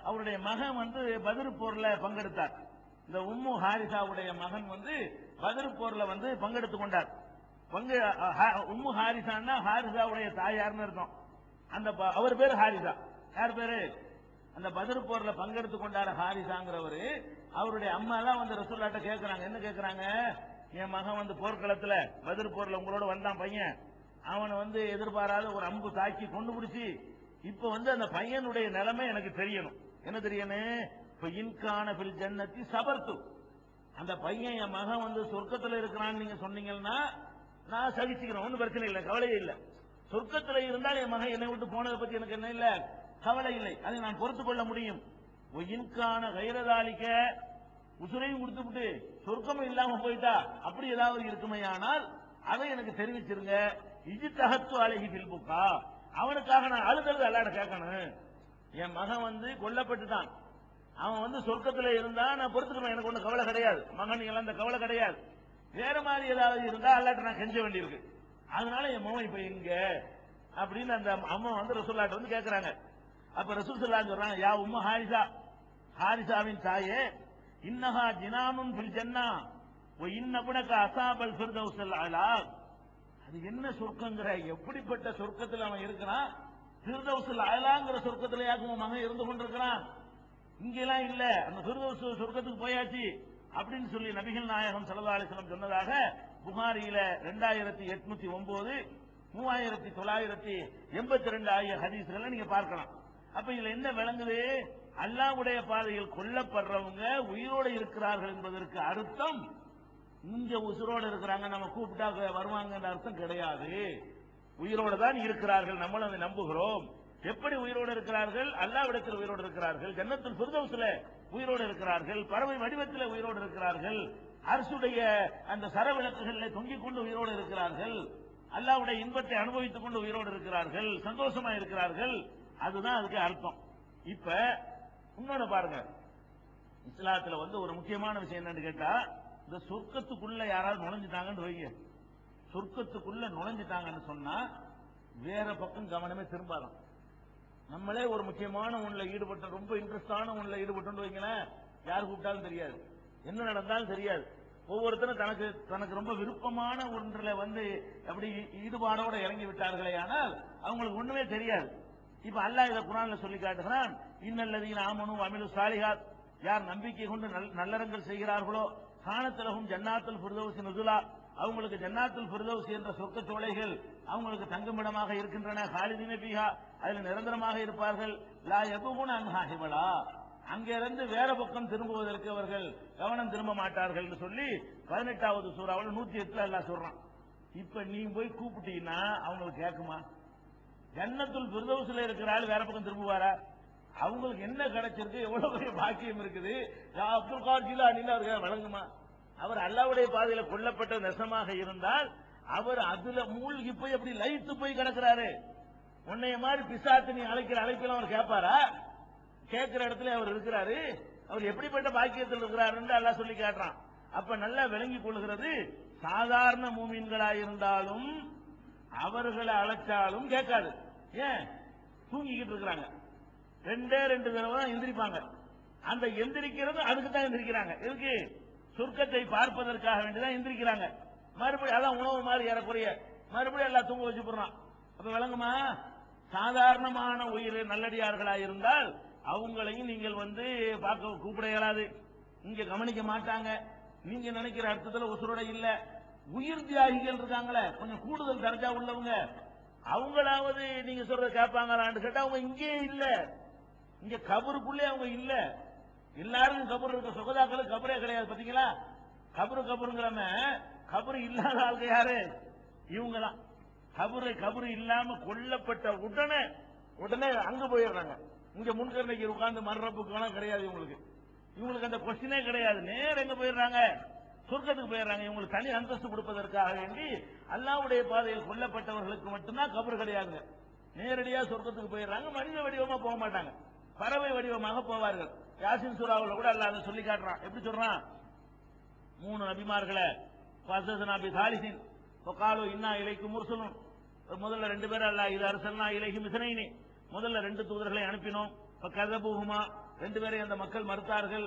அவருடைய மகன் வந்து பத்ர் போர்ல பங்கெடுத்தார். இந்த உம்மு ஹாரிசாவுடைய மகன் வந்து பத்ர் போர்ல வந்து பங்கெடுத்துக் கொண்டார். உம்மு ஹாரிசான்னா ஹாரிசாவுடைய தாயார்னு இருக்கும். அந்த அவர் பேரு ஹாரிசா. யார் பேரு? அந்த பத்ர் போர்ல பங்கெடுத்துக் கொண்டார ஹாரிசாங்கிறவரு. அவருடைய அம்மா தான் வந்து ரசூலுல்லாஹ்ட்ட கேட்கறாங்க. என்ன கேட்கறாங்க? என் மகன் வந்து போர்க்களத்துல பத்ர் போர்ல உங்களோட வந்தான் பையன், அவனை வந்து எதிர்பாராத ஒரு அம்பு தாக்கி கொண்டு பிடிச்சி, இப்ப வந்து அந்த பையனுடைய நிலைமை எனக்கு தெரியணும். என்ன தெரியணும்? இப்ப இன்கான பில் ஜன்னத்தி சபர்த்து, அந்த பையன் என் மகன் வந்து சொர்க்கத்துல இருக்கிறான்னு நீங்க சொன்னீங்கன்னா நான் சகிச்சுக்கிறேன், ஒன்னும் பிரச்சனை இல்லை, கவலையே இல்லை. சொர்க்கத்துல இருந்தால் என் மகன் என்னை விட்டு போனதை பத்தி எனக்கு என்ன இல்ல, கவலை இல்லை, அதை நான் பொறுத்துக் கொள்ள முடியும். இன்கான கைரதாலிக்க உசுரையும் கொடுத்துவிட்டு சொர்க்கமும் இல்லாம போயிட்டா அப்படி ஏதாவது இருக்குமையானால் அதை எனக்கு தெரிவிச்சிருங்க. இது தகத்து அழகி பில்புக்கா, அவனுக்காக நான் அழுதல் அல்லாட கேட்கணும். என் மகன் வந்து கொல்லப்பட்டுட்டான், அவன் வந்து சொர்க்கத்துல இருந்தா நான் பொறுத்துக்குவேன், எனக்கு ஒண்ணு கவலை கிடையாது, மகன் இழந்த கவலை கிடையாது. வேற மாதிரி ஏதாவது இருந்தா அல்லாட்ட நான் கெஞ்ச வேண்டியிருக்கு, அதனால என் மகன் இப்ப எங்க அப்படின்னு அந்த அம்மா வந்து ரசூலுல்லாஹ்ட்ட வந்து கேட்கறாங்க. அப்ப ரசூல் ஸல்லல்லாஹு அலைஹி சொல்றாங்க, யா உம்மு ஹாரிசா, ஹாரிசாவின் தாயே, இன்னஹா ஜினானுன் ஃபில் ஜன்னா வ இன்னபுனக அஸாபல் ஃபிர்தௌஸல் அலா. அது என்ன சொர்க்கங்கற, எப்படிப்பட்ட சொர்க்கத்துல அவன் இருக்கிறான்? ஃபிர்தௌஸல் அலாங்கிற சொர்க்கத்துல யாக்கும் மகன் இருந்து கொண்டிருக்கிறான், இங்கெல்லாம் இல்ல, அந்த ஃபிர்தௌஸ் சொர்க்கத்துக்கு போயாச்சு அப்படின்னு சொல்லி நபிகள் நாயகம் ஸல்லல்லாஹு அலைஹி வஸல்லம் சொன்னதாக புகாரியில 2809 3982 ஆகிய ஹதீஸ்களை நீங்க பார்க்கலாம். அப்ப இதுல என்ன விளங்குது? அல்லாஹ்வுடைய பாதையில் கொல்லப்படுறவங்க உயிரோடு இருக்கிறார்கள் என்பதற்கு அர்த்தம் இங்க உசுரோடு இருக்கிறாங்க, நம்ம கூப்பிட்டா வருவாங்க அர்த்தம் கிடையாது. உயிரோடு தான் இருக்கிறார்கள், நம்மளும் அதை நம்புகிறோம். எப்படி உயிரோடு இருக்கிறார்கள்? அல்லாஹ்விடத்தில் உயிரோடு இருக்கிறார்கள், ஜன்னத்துல் ஃபிர்தௌஸ்ல உயிரோடு இருக்கிறார்கள், பறவை வடிவத்தில் உயிரோடு இருக்கிறார்கள், அரசுடைய அந்த சரவிளக்குகளில் தொங்கிக் கொண்டு உயிரோடு இருக்கிறார்கள், அல்லாஹ்வுடைய இன்பத்தை அனுபவித்துக் கொண்டு உயிரோடு இருக்கிறார்கள், சந்தோஷமா இருக்கிறார்கள். அதுதான் அதுக்கு அர்த்தம். இப்ப இன்னொன்னு பாருங்க, இஸ்லாத்துல வந்து ஒரு முக்கியமான விஷயம் என்னன்னு கேட்டா, இந்த சொர்க்கத்துக்குள்ள யாராவது நுழைஞ்சிட்டாங்கன்னு வைங்க, சொர்க்கத்துக்குள்ள நுழைஞ்சிட்டாங்கன்னு சொன்னா வேற பக்கம் கவனமே திரும்பாதான். நம்மளே ஒரு முக்கியமான ஒண்ணுல ஈடுபட்ட, ரொம்ப இன்ட்ரெஸ்டான ஒண்ணுல ஈடுபட்டு வைங்களேன், யார் கூப்பிட்டாலும் தெரியாது, என்ன நடந்தாலும் தெரியாது. ஒவ்வொருத்தரும் தனக்கு ரொம்ப விருப்பமான ஒன்றுல வந்து அப்படி ஈடுபாடோட இறங்கி விட்டார்களே, ஆனால் அவங்களுக்கு ஒண்ணுமே தெரியாது. இப்ப அல்லாஹ் இத குர்ஆன்ல சொல்லி காட்டுகிறான், இன்னல்லதீன ஆமனு வ அமிலு ஸாலிஹாத், யார் நம்பிக்கை கொண்டு நல்லறங்கள் செய்கிறார்களோ, கானத்துலஹும் ஜன்னாத்துல் ஃபிர்தௌஸ் நுஸுலா, அவங்களுக்கு ஜன்னாத்துல் ஃபிர்தௌஸ் என்ற சொர்க்க சோலைகள் அவங்களுக்கு தங்குமிடமாக இருக்கின்றன, காலிதீன ஃபீஹா, அதில் நிரந்தரமாக இருப்பார்கள், லா யபூன அன்ஹா ஹிவலா, அங்கிருந்து வேற பக்கம் திரும்புவதற்கு அவர்கள் கவனம் திரும்ப மாட்டார்கள் என்று சொல்லி 18வது சூராவில் 108 அல்லாஹ் சொல்றான். இப்ப நீ போய் கூப்பிட்டீங்கன்னா அவங்களுக்கு கேட்குமா? ஜன்னத்துல் ஃபிர்தௌஸ்ல இருக்கிறாள் வேற பக்கம் திரும்புவாரா? அவங்களுக்கு என்ன கிடைச்சிருக்கு, எவ்வளவு பெரிய பாக்கியம் இருக்குது, அப்துல் காதர் ஜிலானி அவர்கள் வழங்குமா? அவர் அல்லாஹ்வுடைய பாதையில கொல்லப்பட்ட நெசமாக இருந்தால் அவர் அதுல மூழ்கி போய் அப்படி லைத்து போய் கிடக்கிறாரு. உன்னைய மாதிரி பிசாத்து நீ அழைக்கிற அழைப்பில் அவர் கேட்பாரா? கேட்கிற இடத்துல அவர் இருக்கிறாரு. அவர் எப்படிப்பட்ட பாக்கியத்தில் இருக்கிறார் என்று அல்லாஹ் சொல்லி காட்டுறான். அப்ப நல்லா விளங்கிக் கொள்கிறது, சாதாரண மூமின்களாயிருந்தாலும் அவர்களை அழைச்சாலும் கேட்காது. ஏன்? தூங்கிக்கிட்டு இருக்கிறாங்க, 2 தடவை தான் எந்திரிப்பாங்க. அந்த எந்திரிக்கிறது அதுக்கு தான் எந்திரிக்கிறாங்க. எதுக்கு? சொர்க்கத்தை பார்ப்பதற்காக வேண்டிதான் எந்திரிக்கிறாங்க. மறுபடியும் அதான் உணவு மாதிரி ஏறக்குறைய மறுபடியும் எல்லாம் தூங்க வச்சு போடுறான். அப்ப விளங்குமா? சாதாரணமான உயிர் நல்லடியார்களாயிருந்தால் அவங்களையும் நீங்கள் வந்து பார்க்க கூப்பிட இயலாது, இங்க கவனிக்க மாட்டாங்க. நீங்க நினைக்கிற அர்த்தத்துல உசுரோட இல்ல. உயிர் தியாகிகள் இருக்காங்களே, கொஞ்சம் கூடுதல் தரஜா உள்ளவங்க, அவங்களாவது நீங்க சொல்ற கேட்பாங்களான்னு கேட்டா அவங்க இங்கே இல்ல, இங்க கபருக்குள்ளே அவங்க இல்ல. எல்லாருக்கும் கபர் இருக்க, சுகதாக்களுக்கு கபரே கிடையாது. பாத்தீங்களா, கபருங்கிறம கபரு இல்லாத ஆளுங்க யாரு? இவங்க தான். கபரு இல்லாம கொல்லப்பட்ட உடனே அங்க போயிடுறாங்க. இங்க முன்கரணைக்கு உட்கார்ந்து மர்றப்புக்கு கிடையாது இவங்களுக்கு அந்த கொஸ்டினே கிடையாது. நேரம் எங்க போயிடுறாங்க? சொர்க்கத்துக்கு போயிடுறாங்க. இவங்களுக்கு தனி அந்தஸ்து கொடுப்பதற்காக வேண்டி அல்லாஹ்வுடைய பாதையில் கொல்லப்பட்டவர்களுக்கு மட்டும்தான் கபர் கிடையாதுங்க. நேரடியா சொர்க்கத்துக்கு போயிடுறாங்க. மனித வடிவமா போக மாட்டாங்க, பறவை வடிவமாக போவார்கள். யாசின் சூராவுல கூட அல்லாஹ் அதை சொல்லி காட்டுறான். எப்படி சொல்றான்? 3 நபிமார்களை சாலிஹின் வகாலு இன்னா இலைக்கும் முர்சலூன். முதல்ல 2 பேர் அல்லாஹ் இது அர்சல்னா இலைஹிம் இஸ்னைனி, முதல்ல 2 தூதர்களை அனுப்பினோம். கதபுஹுமா, 2 பேரை அந்த மக்கள் மறுத்தார்கள்.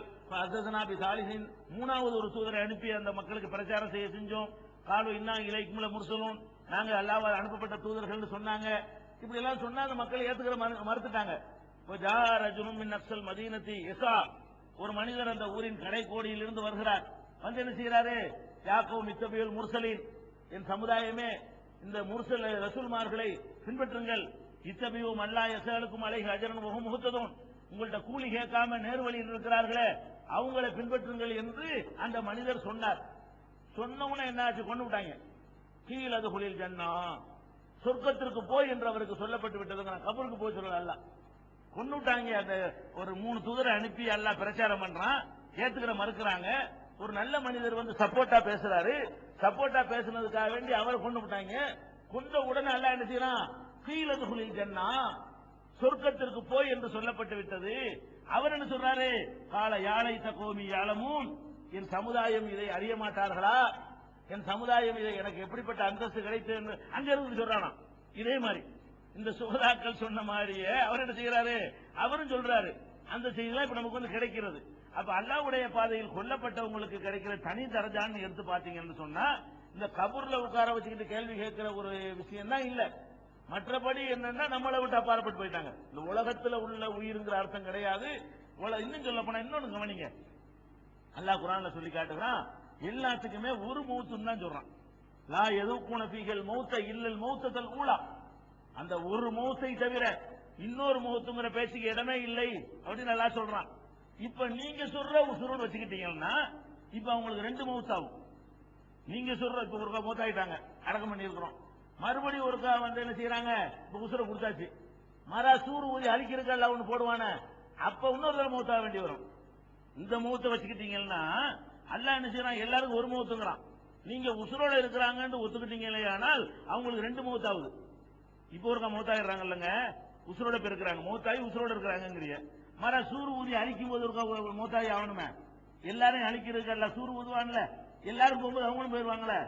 சாலிஹின், 3வது ஒரு தூதரை அனுப்பி அந்த மக்களுக்கு பிரச்சாரம் செய்ய செஞ்சோம். காலு இன்னா இலைக்கும் முர்சலூன், நாங்க அல்லாஹ்வால் அனுப்பப்பட்ட தூதர்கள் சொன்னாங்க. இப்படி எல்லாம் சொன்னா அந்த மக்கள் ஏத்துக்கிற மறுத்துட்டாங்க. நக்சல் மதீனத்தி எசா, ஒரு மனிதர் அந்த ஊரின் கடைக்கோடியில் இருந்து வருகிறார். வந்து என்ன செய்யறாரு? யாக்கோ மித்தபியுல் முர்சலின், என் சமுதாயமே இந்த முர்சல் ரசூல்மார்களை பின்பற்றுங்கள். இத்தபியும் அல்லா எசலுக்கும் அலைஹி அஜரன் முகத்ததும், உங்கள்ட்ட கூலி கேட்காம நேர்வழியில் இருக்கிறார்களே அவங்களை பின்பற்றுங்கள் என்று அந்த மனிதர் சொன்னார். சொன்னவன என்ன ஆச்சு? கொண்டு விட்டாங்க. கீழ் அது குளில் ஜன்னா, சொர்க்கத்திற்கு போய் என்று அவருக்கு சொல்லப்பட்டு விட்டது. கபருக்கு போய் சொல்லல, அல்ல கொண்டு விட்டாங்க. அந்த ஒரு 3 தூதரை அனுப்பி அல்லாஹ் பிரச்சாரம் பண்றான், ஏத்துக்கிற மறுக்கிறாங்க. ஒரு நல்ல மனிதர் வந்து சப்போர்ட்டா பேசுறாரு. சப்போர்ட்டா பேசுனதுக்காக வேண்டி அவரை கொண்டு விட்டாங்க. கொண்ட உடனே அல்லாஹ் என்ன செய்யறான்? கீழது குளில் ஜன்னா, சொர்க்கத்திற்கு போய் என்று சொல்லப்பட்டு விட்டது. அவர் என்ன சொல்றாரு? கால யானை தகோமி யாலமும், என் சமுதாயம் இதை அறிய மாட்டார்களா? என் சமுதாயம் இதை எனக்கு எப்படிப்பட்ட அந்தஸ்து கிடைத்தது என்று அங்க இருந்து சொல்றானா. இதே மாதிரி இந்த சுகதாக்கள் சொன்ன மாதிரியே அவர் என்ன செய்யறாரு? அவரும் சொல்றாரு. அந்த செய்திலாம் இப்ப நமக்கு வந்து கிடைக்கிறது. அப்ப அல்லாஹ்வுடைய பாதையில் கொல்லப்பட்டவங்களுக்கு கிடைக்கிற தனி தரஜான்னு எடுத்து பாத்தீங்கன்னு சொன்னா, இந்த கபூர்ல உட்கார வச்சுக்கிட்டு கேள்வி கேட்கிற ஒரு விஷயம் தான் இல்ல. மற்றபடி என்னன்னா நம்மளை விட்டு அப்பாற்பட்டு போயிட்டாங்க. இந்த உலகத்துல உள்ள உயிருங்கிற அர்த்தம் கிடையாது. இன்னும் சொல்ல போனா இன்னொன்னு கவனிங்க, அல்லாஹ் குர்ஆன்ல சொல்லி காட்டுறான், எல்லாத்துக்குமே ஒரு மௌத்துன்னு தான் சொல்றான். லா யதுகுன ஃபீஹல் மௌத்த இல்லல் மௌத்தல் ஊலா, அந்த ஒரு மௌத்தை தவிர இன்னொரு மௌத்துங்கிற பேச்சுக்கு இடமே இல்லை அப்படின்னு அல்லாஹ் சொல்றான். இப்ப நீங்க சொல்ற உசுரோடு வச்சுக்கிட்டீங்கன்னா இப்ப அவங்களுக்கு 2 மௌத்தாகும். நீங்க சொல்ற இப்ப ஒரு மௌத்தாயிட்டாங்க, அடக்கம் பண்ணி இருக்கிறோம். மறுபடியும் ஒருக்கா வந்து என்ன செய்யறாங்க? இப்ப உசுரை கொடுத்தாச்சு, மரா சூறு ஊதி அழிக்கிறதுக்கு ஒண்ணு போடுவானே, அப்ப இன்னொரு தடவை மௌத்தாக வேண்டி வரும். இந்த மௌத்தை வச்சுக்கிட்டீங்கன்னா அல்லாஹ் என்ன செய்யறான்? எல்லாருக்கும் ஒரு மௌத்துங்கிறான். நீங்க உசுரோட இருக்கிறாங்கன்னு ஒத்துக்கிட்டீங்களே, ஆனால் அவங்களுக்கு 2 மௌத்தாகுது. இப்ப ஒருக்கா மௌத்தாயிடுறாங்க இல்லங்க, உசுரோட இருக்கிறாங்க, மௌத்தாயி உசுரோட இருக்கிறாங்க. மர சூறு ஊதி அழிக்கும் போது ஒரு மௌத்தாயி ஆகணுமே, எல்லாரையும் அழிக்கிறதுக்கு எல்லாம் சூறு ஊதுவான்ல, எல்லாரும் போகும்போது அவங்களும் போயிருவாங்களே,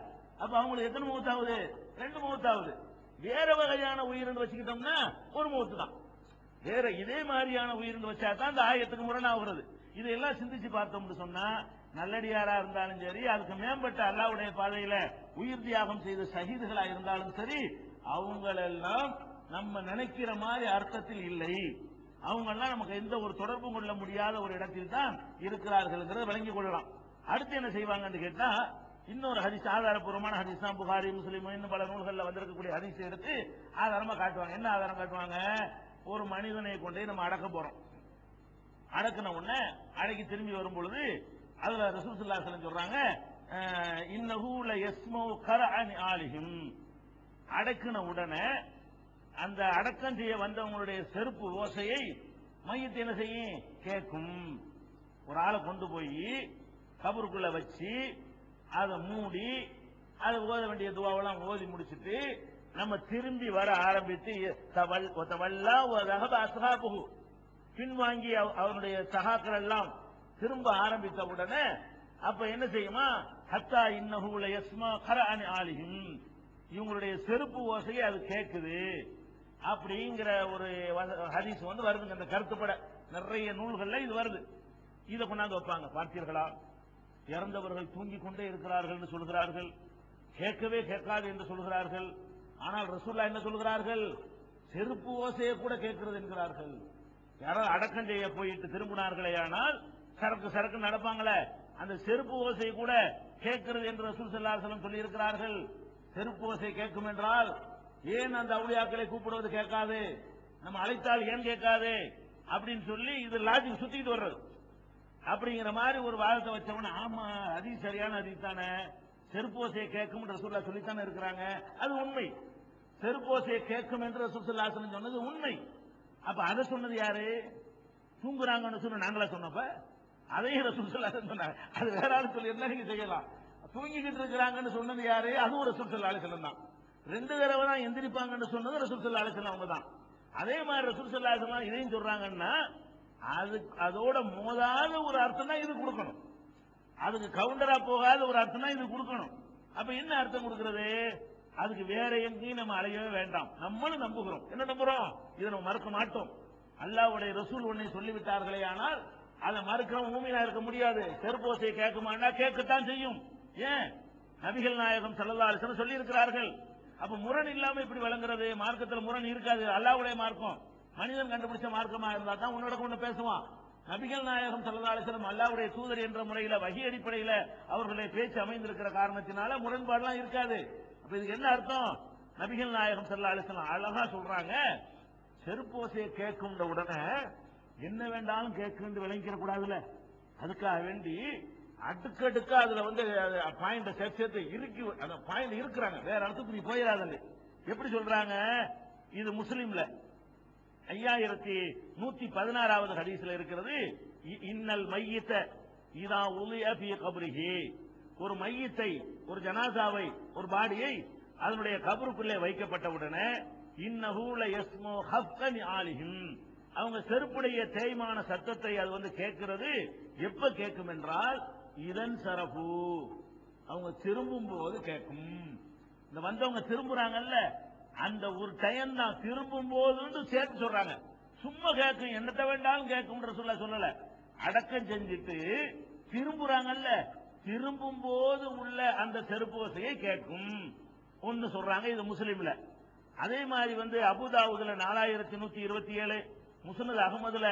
அப்ப அவங்களுக்கு எத்தனை மௌத்தாகுது? 2 மௌத்தாகுது. வேற வகையான உயிரின்னு வச்சுக்கிட்டோம்னா ஒரு மௌத்து தான். வேற இதே மாதிரியான உயிரின்னு வச்சா தான் இந்த ஆயத்துக்கு முரணாகிறது. இதெல்லாம் சிந்திச்சு பார்த்தோம்னு சொன்னா, நல்லடியாரா இருந்தாலும் சரி, அதுக்கு மேம்பட்ட அல்லாஹ்வுடைய பாதையில உயிர் தியாகம் செய்த ஷஹீதுகளா இருந்தாலும் சரி, அவங்களெல்லாம் நம்ம நினைக்கிற மாதிரி அர்த்தத்தில் இல்லை. அவங்க எல்லாம் நமக்கு எந்த ஒரு தொடர்பும் கொள்ள முடியாத ஒரு இடத்தில் தான் இருக்கிறார்கள் விளங்கிக் கொள்ளலாம். அடுத்து என்ன செய்வாங்கன்னு கேட்டா, இன்னொரு ஹதீஸ், ஆதாரப்பூர்வமான ஹதீஸ் தான், புகாரி முஸ்லிம் இன்னும் பல நூல்களில் வந்திருக்கக்கூடிய ஹதீஸ் எடுத்து ஆதாரமா காட்டுவாங்க. என்ன ஆதாரம் காட்டுவாங்க? ஒரு மனிதனை கொண்டே நம்ம அடக்க போறோம். அடக்கின உடனே அடக்கி திரும்பி வரும் பொழுது அதுல ரசூல் ஸல்லல்லாஹு அலைஹி வஸல்லம் சொல்றாங்க, இன்னஹு லயஸ்மஉ கரஅன் ஆலிஹிம், அடக்கின உடனே அந்த அடக்கம் செய்ய வந்தவங்களுடைய செருப்பு ஓசையை மையத்தை என்ன செய்யும்? கேட்கும். ஒரு ஆளை கொண்டு போய் கபருக்குள்ள வச்சு அதை மூடி அதை ஓத வேண்டிய துவாவெல்லாம் ஓதி முடிச்சுட்டு நம்ம திரும்பி வர ஆரம்பித்து பின்வாங்கி அவனுடைய சகாக்கள் எல்லாம் திரும்ப ஆரம்பித்த உடனே அப்ப என்ன செய்யுமா? ஹத்தா இன்னஹு லயஸ்மா கரஅன் ஆலிஹிம், இவங்களுடைய செருப்பு ஓசையை அது கேட்குது அப்படிங்கிற ஒரு ஹதீஸ் வந்து வருதுங்க. அந்த கருத்துப்பட நிறைய நூல்கள்ல இது வருது. இதை கொண்டாந்து வைப்பாங்க. பார்த்தீர்களா, இறந்தவர்கள் தூங்கிக் கொண்டே இருக்கிறார்கள் சொல்கிறார்கள், கேட்கவே கேட்காது என்று சொல்கிறார்கள். ஆனால் ரசூலுல்லாஹ் என்ன சொல்கிறார்கள்? செருப்பு ஓசையை கூட கேட்கிறது என்கிறார்கள். யாராவது அடக்கம் செய்ய போயிட்டு திரும்பினார்களே, ஆனால் சரக்கு சரக்கு நடப்பாங்களே, அந்த செருப்பு ஓசை கூட கேட்கிறது என்று ரசூல் ஸல்லல்லாஹு அலைஹி வஸல்லம் சொல்லி இருக்கிறார்கள். செருப்பு ஓசை கேட்கும் என்றால் ஏன் அந்த அவுளியாக்களை கூப்பிடுவது கேட்காது, நம்ம அழைத்தால் ஏன் கேட்காது அப்படின்னு சொல்லி இது லாஜிக் சுத்திட்டு வர்றது. அப்படிங்கிற மாதிரி ஒரு வாதத்தை வச்சவன, ஆமா அது சரியான அது தானே, செருப்போசையை கேட்கும் ரசூலுல்லாஹ் சொல்லித்தானே இருக்கிறாங்க, அது உண்மை. செருப்போசையை கேட்கும் என்று ரசூலுல்லாஹ் சொன்னது உண்மை. அப்ப அதை சொன்னது யாரு? தூங்குறாங்கன்னு சொன்ன நாங்களா சொன்னப்ப அதையும் ரசூலுல்லாஹ் சொன்னாங்க. அது வேற ஆளு சொல்லி இருந்தா நீங்க செய்யலாம். தூங்கிக்கிட்டு இருக்கிறாங்கன்னு சொன்னது யாரு? அதுவும் ரசூலுல்லாஹி அலைஹி வஸல்லம் தான். 2 தடவை தான் எந்திரிப்பாங்கன்னு சொன்னது ரசூலுல்லாஹி அலைஹி வஸல்லம் அவங்க தான். அதே மாதிரி ரசூலுல்லாஹி அலைஹி வஸல்லம் இதையும் சொல்றாங்கன்னா அதோட மோதாத ஒரு அர்த்தம் தான் இது கொடுக்கணும். அதுக்கு கவுண்டரா போகாத ஒரு அர்த்தம் தான் இது கொடுக்கணும். அப்ப என்ன அர்த்தம் கொடுக்கிறது? அதுக்கு வேற எங்கேயும் நம்ம அலையவே வேண்டாம். நம்மளும் நம்புகிறோம். என்ன நம்புறோம்? இதை நம்ம மறுக்க மாட்டோம். அல்லாஹ்வுடைய ரசூல் ஒன்னை சொல்லிவிட்டார்களே, ஆனால் அதை மறுக்கிறோம் மூமினா இருக்க முடியாது. செருப்போசையை கேட்குமாண்டா கேட்கத்தான் செய்யும். ஏன்? நபிகள் நாயகம் ஸல்லல்லாஹு அலைஹி வஸல்லம் சொல்லி இருக்கிறார்கள். அப்ப முரண் இல்லாம இப்படி வழங்குறது, மார்க்கத்தில் முரண் இருக்காது. அல்லாஹ்வுடைய மார்க்கம் மனிதன் கண்டுபிடிச்ச மார்க்கமா இருந்தா தான் உன்னோட கொண்டு பேசுவான். நபிகள் நாயகம் ஸல்லல்லாஹு அலைஹி வஸல்லம் அல்லாஹ்வுடைய தூதர் என்ற முறையில வஹி அடிப்படையில அவர்களுடைய பேச்சு அமைந்திருக்கிற காரணத்தினால முரண்பாடுலாம் இருக்காது. அப்ப இதுக்கு என்ன அர்த்தம்? நபிகள் நாயகம் ஸல்லல்லாஹு அலைஹி வஸல்லம் அழகா சொல்றாங்க, செருப்போசையை கேட்கின்ற உடனே என்ன வேண்டாலும் கேட்க விளங்கிக்க கூடாதுல்ல, அதுக்காக வேண்டி அடுக்கடுக்கா அதுல பாயிண்ட் சேர்த்து இறுக்கி அந்த பாயிண்ட் இருக்கிறாங்க. வேற இடத்துக்கு நீ போயிடாத. எப்படி சொல்றாங்க? இது முஸ்லிம்ல 5116வது ஹதீஸ்ல இருக்கிறது. இன்னல் மையித்த இதா உலிய ஃபீ கப்ரிஹி, ஒரு மையத்தை, ஒரு ஜனாசாவை, ஒரு பாடியை அதனுடைய கபருக்குள்ளே வைக்கப்பட்ட உடனே இன்னஹு லயஸ்மு ஹஃப்கன் ஆலிஹிம், அவங்க செருப்புடைய தேய்மான சத்தத்தை அது கேட்கிறது. எப்ப கேட்கும் என்றால் இதன் சரபு, அவங்க திரும்பும் போது கேட்கும். இந்த வந்தவங்க திரும்புறாங்கல்ல, அந்த ஒரு டைம் தான் திரும்பும் போது சேர்த்து சொல்றாங்க. சும்மா கேட்கும், என்னத்தை வேண்டாலும் கேட்கும் சொல்லல, அடக்கம் செஞ்சுட்டு திரும்புறாங்கல்ல, திரும்பும் போது உள்ள அந்த செருப்பு ஓசையை கேட்கும் ஒன்னு சொல்றாங்க. இது முஸ்லிம்ல. அதே மாதிரி அபுதாவுதுல 4127, முஸ்னத் அகமதுல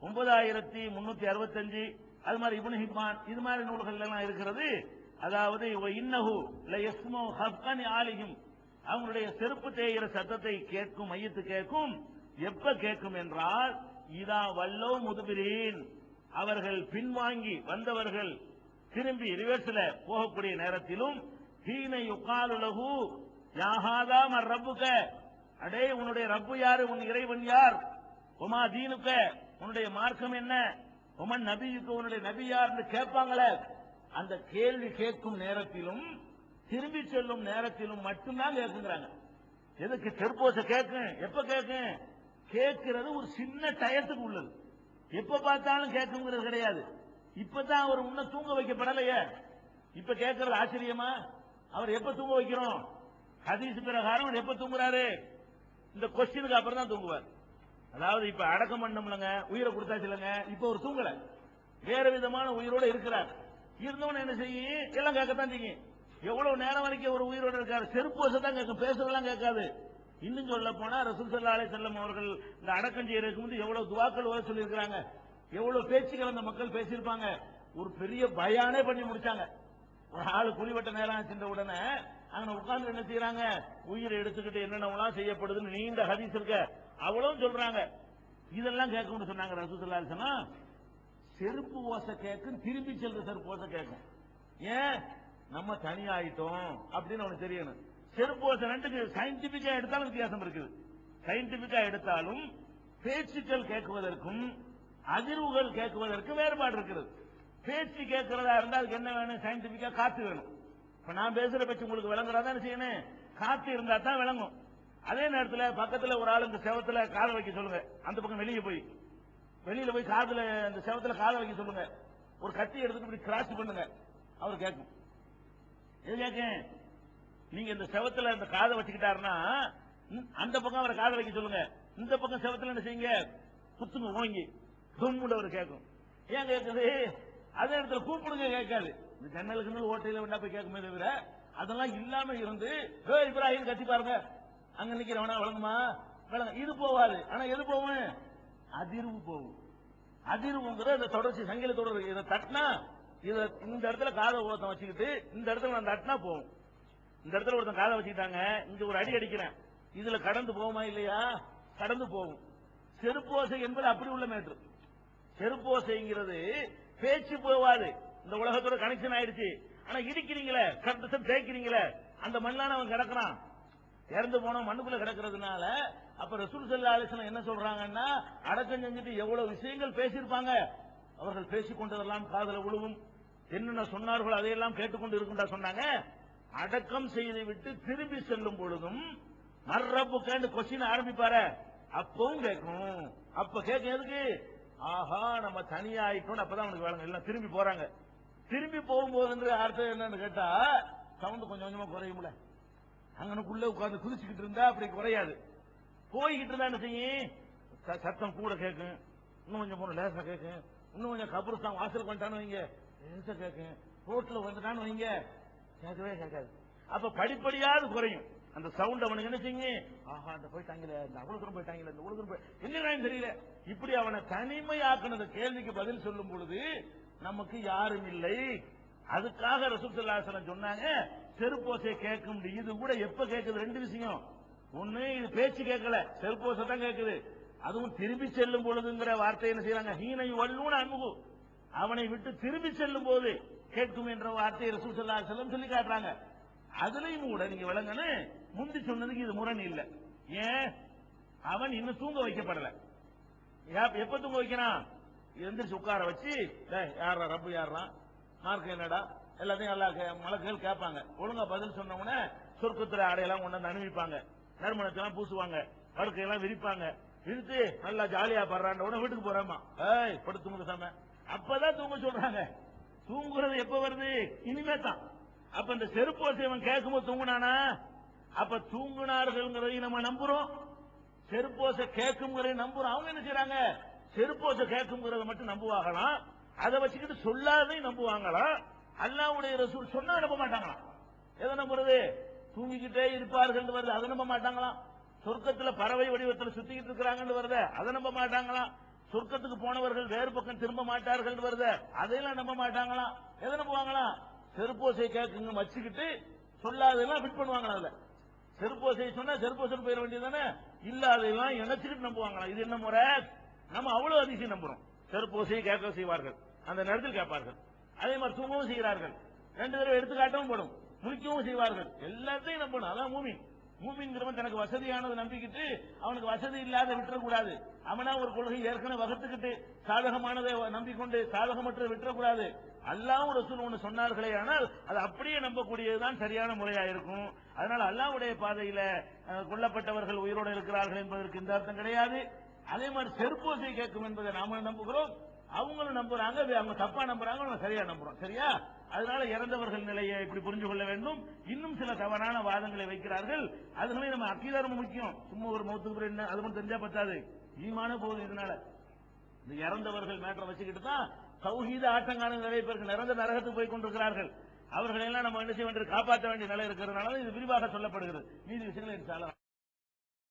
9365, அது மாதிரி இப்னு ஹிப்பான் இது மாதிரி நூல்கள் எல்லாம் இருக்கிறது. அதாவது இன்னஹு லயஸ்மு ஹஃப்கன் ஆலிஹிம், அவங்களுடைய செருப்பு தேய்கிற சத்தத்தை கேட்கும், மையத்து கேட்கும். எப்ப கேட்கும் என்றால் இதா வல்லோ முதுபிரீன், அவர்கள் பின்வாங்கி வந்தவர்கள் திரும்பி ரிவர்ஸ்ல போகக்கூடிய நேரத்திலும், ஹீன யுகாலு லஹு யா ஹாதா மர் ரப்புக, அடே உன்னுடைய ரப்பு யாரு, உன் இறைவன் யார், உமா தீனுக்க உன்னுடைய மார்க்கம் என்ன, உமன் நபியுக்கு உன்னுடைய நபி யார் என்று கேட்பாங்களே, அந்த கேள்வி கேட்கும் நேரத்திலும் திரும்பி செல்லும் நேரத்திலும் மட்டும்தான் கேட்குங்கிறாங்க. எதுக்கு செருப்போசை கேட்கும்? எப்ப கேட்கும்? கேட்கிறது ஒரு சின்ன டயத்துக்கு உள்ளது, எப்ப பார்த்தாலும் கேட்குங்கிறது கிடையாது. இப்பதான் அவர் முன்ன தூங்க வைக்கப்படலையே, இப்ப கேட்கறது ஆச்சரியமா? அவர் எப்ப தூங்க வைக்கிறோம்? ஹதீஸ் பிரகாரம் எப்ப தூங்குறாரு? இந்த கொஸ்டினுக்கு அப்புறம் தான் தூங்குவார். அதாவது இப்ப அடக்கம் பண்ணோம்லங்க, உயிரை கொடுத்தாச்சு இல்லங்க, இப்ப ஒரு தூங்கல, வேற விதமான உயிரோட இருக்கிறார். இருந்தவன என்ன செய்யும்? எல்லாம் கேட்கத்தான் செய்யும். எவ்வளவு நேரம் வரைக்கும் ஒரு உயிரோட இருக்காரு? செருப்பு வசதி தான் கேட்கும், பேசுறதெல்லாம் கேட்காது. இன்னும் சொல்ல போனா ரசூல் ஸல்லல்லாஹு அலைஹி வஸல்லம் அவர்கள் இந்த அடக்கம் செய்யறதுக்கு முந்தி எவ்வளவு துஆக்கள் ஓத சொல்லி இருக்காங்க, எவ்வளவு பேச்சுக்கள் அந்த மக்கள் பேசியிருப்பாங்க. ஒரு பெரிய பயானே பண்ணி முடிச்சாங்க. ஒரு ஆளு குழிவட்ட நேரம் சென்ற உடனே அங்க உட்கார்ந்து என்ன செய்யறாங்க? உயிரை எடுத்துக்கிட்டு என்னென்னலாம் செய்யப்படுதுன்னு நீண்ட ஹதீஸ் இருக்க, அவ்வளவு சொல்றாங்க. இதெல்லாம் கேட்கணும்னு சொன்னாங்க ரசூல் ஸல்லல்லாஹு அலைஹி வஸல்லம். செருப்பு ஓசை கேட்கும், திரும்பி செல்ற செருப்பு ஓசை கேட்கும். ஏன்? நம்ம தனியாயிட்டோம் அப்படின்னு அவனுக்கு தெரியணும். செருப்பு ஓசை ரெண்டுக்கு சயின்டிபிக்கா எடுத்தாலும் வித்தியாசம் இருக்குது. சயின்டிபிக்கா எடுத்தாலும் பேச்சுக்கள் கேட்குவதற்கும் அதிர்வுகள் கேட்குவதற்கும் வேறுபாடு இருக்கிறது. பேச்சு கேட்கிறதா இருந்தா அதுக்கு என்ன வேணும்? சயின்டிபிக்கா காத்து வேணும். இப்ப நான் பேசுற பேச்சு உங்களுக்கு விளங்குறதா செய்யணும், காத்து இருந்தா தான் விளங்கும். அதே நேரத்தில் பக்கத்துல ஒரு ஆளுங்க செவத்துல காதை வைக்க சொல்லுங்க, அந்த பக்கம் வெளியில போய் காதுல அந்த செவத்துல காதை வைக்க சொல்லுங்க, ஒரு கத்தி எடுத்துட்டு இப்படி கிராஸ் பண்ணுங்க, அவர் கேட்கும். எது கேட்கும்? நீங்க இந்த செவத்துல இந்த காதை வச்சுக்கிட்டாருன்னா அந்த பக்கம் அவரை காதை வைக்க சொல்லுங்க, இந்த பக்கம் செவத்துல என்ன செய்யுங்க, குத்துங்க ஓங்கி தும்முட அவர் கேட்கும். ஏன் கேட்குது? அதே இடத்துல கூப்பிடுங்க கேட்காது. இந்த ஜன்னலுக்கு ஓட்டையில வேண்டா போய் கேட்குமே தவிர அதெல்லாம் இல்லாம இருந்து இப்ராஹிம் கத்தி பாருங்க அங்க நிக்கிறவனா வழங்குமா விளங்க, இது போவாது. ஆனா எது போகும்? அதிர்வு போகும். அதிர்வுங்கிற இந்த தொடர்ச்சி சங்கில தொடர். இதை தட்டினா இதை இந்த இடத்துல காதை ஒருத்தன் வச்சுக்கிட்டு இந்த இடத்துல நான் தட்டினா போகும். இந்த இடத்துல ஒருத்தன் காதை வச்சுக்கிட்டாங்க, இங்க ஒரு அடி அடிக்கிறேன், இதுல கடந்து போகுமா இல்லையா? கடந்து போகும். செருப்போசை என்பது அப்படி உள்ள மேட்ரு. செருப்போசைங்கிறது பேச்சு போவாது, இந்த உலகத்தோட கனெக்ஷன் ஆயிடுச்சு. ஆனா இடிக்கிறீங்களே, கரெக்ட் தேய்க்கிறீங்களே, அந்த மண்ணான அவன் கிடக்குறான், இறந்து போன மண்ணுக்குள்ள கிடக்கிறதுனால. அப்ப ரசூல் ஸல்லல்லாஹு அலைஹி வஸல்லம் என்ன சொல்றாங்கன்னா, அடக்கம் செஞ்சுட்டு எவ்வளவு விஷயங்கள் பேசியிருப்பாங்க, அவர்கள் பேசிக் கொண்டதெல்லாம் காதல விழுவும், என்னென்ன சொன்னார்களோ அதையெல்லாம் கேட்டுக்கொண்டு இருக்குண்டா சொன்னாங்க. அடக்கம் செய்து விட்டு திரும்பி செல்லும் பொழுதும் மர்ரப்பு கேண்டு கொஸ்டின் ஆரம்பிப்பாரு, அப்பவும் கேட்கும். அப்ப கேட்க எதுக்கு? ஆஹா நம்ம தனியா ஆயிட்டோம், அப்பதான் அவனுக்கு வேலை. எல்லாம் திரும்பி போறாங்க. திரும்பி போகும்போது அர்த்தம் என்னன்னு கேட்டா, சவுண்ட் கொஞ்சம் கொஞ்சமா குறையும்ல. அங்கனுக்குள்ள உட்கார்ந்து குதிச்சுக்கிட்டு இருந்தா அப்படி குறையாது. போய்கிட்டு இருந்தா என்ன செய்யும்? சத்தம் கூட கேட்கும், இன்னும் கொஞ்சம் போன லேசா கேட்கும், இன்னும் கொஞ்சம் கபருஸ்தான் வாசல் வந்துட்டான்னு வைங்க லேசா கேட்கும், ரோட்ல வந்துட்டான்னு வைங்க கேட்கவே கேட்காது. அப்ப படிப்படியாவது குறையும் அந்த சவுண்ட். அவனுக்கு என்ன செய்யும்? ஆஹா அந்த போயிட்டாங்களே, இந்த அவ்வளவு தூரம் போயிட்டாங்களே, இந்த அவ்வளவு தூரம் என்னன்னு தெரியல. இப்படி அவனை தனிமையாக்குனது கேள்விக்கு பதில் சொல்லும் பொழுது நமக்கு யாரும் இல்லை. அதுக்காக ரசூல் ஸல்லல்லாஹு அலைஹி வஸல்லம் சொன்னாங்க செருப்போசை கேட்கும். இது கூட எப்ப கேட்குது? ரெண்டு விஷயம். ஒண்ணு, இது பேச்சு கேட்கல, செருப்போசை தான் கேட்குது. அதுவும் திரும்பி செல்லும் பொழுதுங்கிற வார்த்தை என்ன செய்யறாங்க? ஹீனை வல்லூன அன்ஹு, அவனை விட்டு திரும்பி செல்லும் போது கேட்கும் என்ற வார்த்தையை ரசூல் ஸல்லல்லாஹு அலைஹி வஸல்லம் சொல்லி காட்டுறாங்க. அதுலயும் கூட நீங்க விளங்கன்னு, முந்தி சொன்னதுக்கு இது முரண் இல்ல. ஏன்? அவன் இன்னும் தூங்க வைக்கப்படல. எப்ப தூங்க வைக்கிறான்? எந்திரிச்சு உட்கார வச்சு, யாரா ரப்பு, யாரா மார்க் என்னடா, எல்லாத்தையும் நல்லா மலக்குகள் கேட்பாங்க. ஒழுங்கா பதில் சொன்னவன சொர்க்கத்துல ஆடையெல்லாம் கொண்டு வந்து அனுப்பிப்பாங்க, நறுமணத்தெல்லாம் பூசுவாங்க, படுக்கையெல்லாம் விரிப்பாங்க. விரித்து நல்லா ஜாலியா படுறான். உடனே வீட்டுக்கு போறாமா, படுத்து தூங்க சாம. அப்பதான் தூங்க சொல்றாங்க. தூங்குறது எப்ப வருது? இனிமே தான். அப்ப இந்த செருப்போசை அவன் கேட்கும்போது தூங்குனானா? அப்ப தூங்குனார்கள் நம்ம நம்புறோம், செருப்போசை கேட்கும்ங்கிறத நம்புறோம். அவங்க என்ன செய்யறாங்க? செருப்போசை கேட்கும்ங்கிறத மட்டும் நம்புவாங்களாம், அதை வச்சுக்கிட்டு சொல்லாதையும் நம்புவாங்களாம். அல்லாஹ்வுடைய ரசூல் சொன்னா நம்ப மாட்டாங்களாம். எதை நம்புறது? தூங்கிக்கிட்டே இருப்பார்கள் வருது, அதை நம்ப மாட்டாங்களாம். சொர்க்கத்துல பறவை வடிவத்தில் சுத்திக்கிட்டு இருக்கிறாங்கன்னு வருது, அதை நம்ப மாட்டாங்களாம். சொர்க்கத்துக்கு போனவர்கள் வேறு பக்கம் திரும்ப மாட்டார்கள் வருது, அதையெல்லாம் நம்ப மாட்டாங்களாம். எதை நம்புவாங்களாம்? செருப்போசை கேட்குங்க வச்சுக்கிட்டு சொல்லாதெல்லாம் ஃபிட் பண்ணுவாங்களா? அதுல செருப்போசை சொன்னா செருப்போசை போயிட வேண்டியதானே, இல்ல அதையெல்லாம் இணைச்சுக்கிட்டு நம்புவாங்களா? இது என்ன முறை? நம்ம அவ்வளவு அதிசயம் நம்புறோம். செருப்போசையை கேட்க செய்வார்கள், அந்த நேரத்தில் கேட்பார்கள். அதே மாதிரி தூங்கவும் செய்கிறார்கள், ரெண்டு தடவை எடுத்துக்காட்டவும் படும், முழிக்கவும் செய்வார்கள். எல்லாத்தையும் நம்பணும். அதான் மூமின். மூமின்கிறவன் தனக்கு வசதியானது நம்பிக்கிட்டு அவனுக்கு வசதி இல்லாத விட்டுறக்கூடாது. அவனா ஒரு கொள்கை ஏற்கனவே வகுத்துக்கிட்டு சாதகமானதை நம்பிக்கொண்டு சாதகமற்ற விட்டுறக்கூடாது. அல்லாஹ்வும் ரசூல் ஒன்று சொன்னார்களே, ஆனால் அது அப்படியே நம்பக்கூடியதுதான் சரியான முறையா இருக்கும். அதனால அல்லாஹ்வுடைய பாதையில கொல்லப்பட்டவர்கள் உயிரோடு இருக்கிறார்கள் என்பதற்கு இந்த அர்த்தம் கிடையாது. அதே மாதிரி செருப்போசை கேட்கும் என்பதை நாம நம்புகிறோம், அவங்களும் நம்புறாங்க. அவங்க தப்பா நம்புறாங்க, நம்ம சரியா நம்புறோம். சரியா? அதனால இறந்தவர்கள் நிலையை இப்படி புரிஞ்சு கொள்ள வேண்டும். இன்னும் சில தவறான வாதங்களை வைக்கிறார்கள். அதுகளே நம்ம அக்கீதா ரொம்ப முக்கியம். சும்மா ஒரு மௌத்துக்கு என்ன அது மட்டும் தெரிஞ்சா பத்தாது, ஈமான போகுது. இதனால இந்த இறந்தவர்கள் மேட்டரை வச்சுக்கிட்டு தான் தௌஹீத ஆட்டங்கான நிறைய பேருக்கு நிரந்த நரகத்துக்கு போய் கொண்டிருக்கிறார்கள். அவர்களெல்லாம் நம்ம என்ன செய்ய வேண்டிய காப்பாற்ற வேண்டிய நிலை இருக்கிறதுனால இது விரிவாக சொல்லப்படுகிறது. மீதி விஷயங்கள்